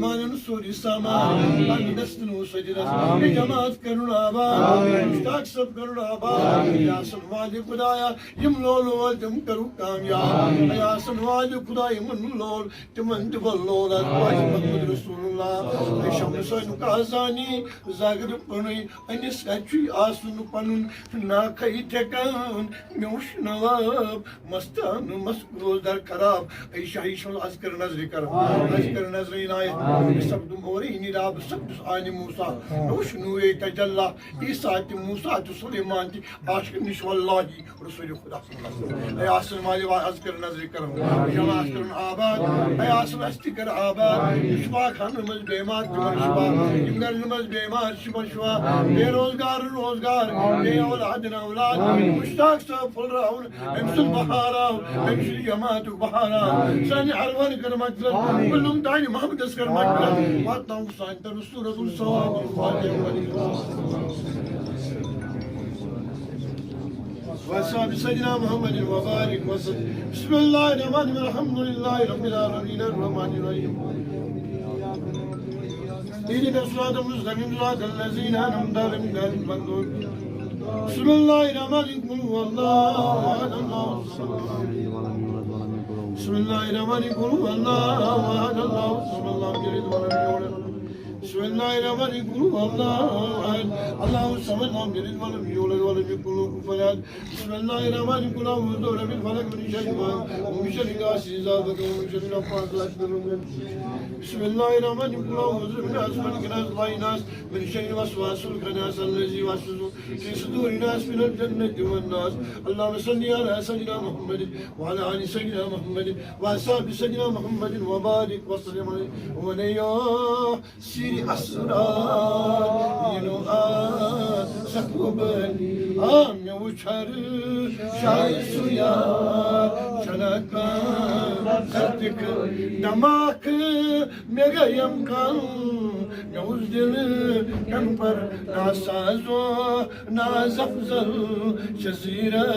مسلمان سوری سامان دستن سجدت جماعت کرن آباد مشتاق سب کرن آباد یا سنوال خدایا یم لول تم کرو کامیاب یا سنوال خدایا من لول تمن تبل لول محمد رسول اللہ شمس کازانی زاگر پنی انس اچھی آسن پنن ناکھئی ٹھکان میوش نواب مستان مسکروز در خراب ای شاہی شمس از کر نظر کرم از کر نظر عنایت سبد مورینی راب سبد آل موسیٰ نوش نور تجلہ عیسیٰ تی موسیٰ تی سلیمان تی عاشق نش واللہ رسول خدا صلی اللہ علیہ وسلم ای آسن مالی وای از کر نظر کرم جمع از کرن آباد ای آسن استی کر آباد شفا خان نمز بیمار تمر شفا امگر نمز بیمار شفا شفا بے روزگار روزگار بے اولاد اولاد مشتاق صاحب فل راؤن امسل بہارا امسل جماعت بہارا سانی حلوان کر مطلب کلهم تانی محمد اسکر مطلب واتناو سانی تر سورة الصواب وصحاب سيدنا محمد وبارك وسلم بسم الله الرحمن الرحيم الحمد لله رب العالمين الرحمن الرحيم اهدنا الصراط المستقيم صراط الذين أنعمت عليهم غير المغضوب بسم الله الرحمن الرحيم قل هو الله أحد الله الصمد بسم الله الرحمن الرحيم قل هو الله أحد الله الصمد لم يلد ولم يولد بسم الله الرحمن الرحيم قل هو الله أحد الله الصمد لم يلد ولم يولد ولم يكن له كفوا أحد بسم الله الرحمن الرحيم قل أعوذ برب الفلق من شر ما ومن شر غاسق إذا وقب ومن شر النفاثات في العقد بسم الله الرحمن الرحيم قل أعوذ بالناس ملك الناس إله الناس من شر الوسواس الخناس الذي يوسوس في صدور الناس من الجنة والناس اللهم صل على سيدنا محمد وعلى آل سيدنا محمد وأصحاب سيدنا محمد وبارك وسلم عليه ومن سير أسرار ينوء سكوبا آم يوشر شاي سويا شنكا خطك دماك ميغا يمكن يوزدل كنبر ناسازو نازفزل شزيرة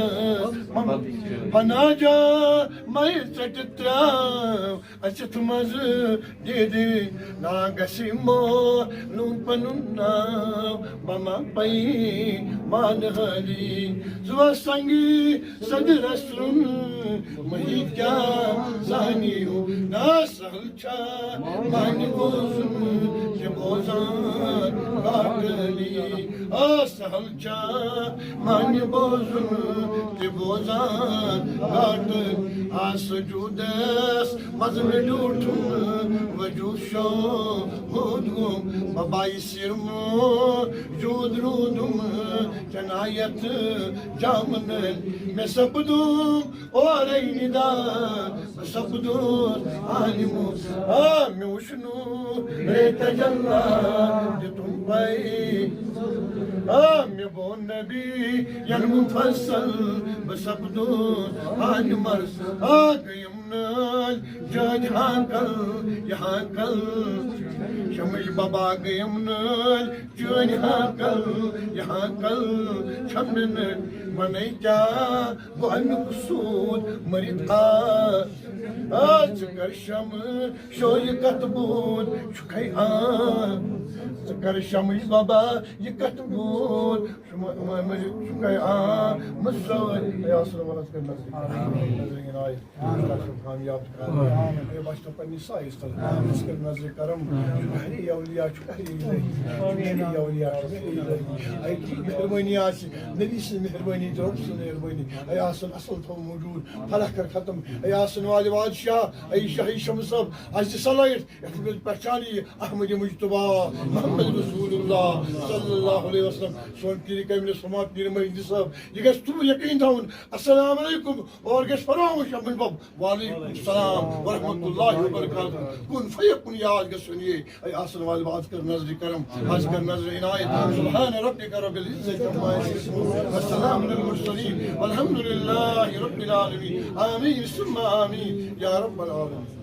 پناجا ماي ستتراو أشتمز ديدي ناغسيمو نوبنونا بما باي مانغالي زوا سانغي سدرسون مهيكا زانيو ناسلچا ماني بوزن جبوزان غاغلي أسهلچا ماني بوزن جبوزان غاغلي أسجودس مزمدوتم وجوشو هدوم باباي سيرمو جودرودم جنايت جامنن مسبدوم أوريني دا مسبدوم عالمو آميوشنو ريتجلى جتم باي آمي بون نبي ينمفصل بسبدون عن مرس آقيمنا جاج هاكل يهاكل شمش بابا قيمنا جاج هاكل يهاكل شمنا منيجا وعن قصود مريضا سكر شم شو يكتبون شكي سكر شم بابا يكتبون شكي مسود يا سلام الله سكر نزل ناي كامياب يا باشا پني ساي سكر نزل كرم شكري يا اولياء شكري يا اولياء اي مهرباني آسي نبي سے مهرباني جواب سے مهرباني اي اصل تو موجود فلک کر ختم اي اصل والي بادشاہ اي شاہی شمس صاحب عزیز صلاحیت احمد پہچانی احمد مجتبی محمد رسول اللہ صلی اللہ علیہ وسلم سون پیر کامل سماعت پیر مہدی صاحب یہ گژھِ تم یقین تھاون السلام علیکم اور گژھِ فراموش احمد باب وعلیکم السلام ورحمۃ اللہ وبرکاتہ کن فیکن یاد گژھن یہ اے اصل والے بات کر نظر کرم حج کر نظر عنایت سبحان ربک رب العزت عما یصفون والسلام علی المرسلین والحمد للہ رب العالمین آمین ثم آمین یا رب العالمین.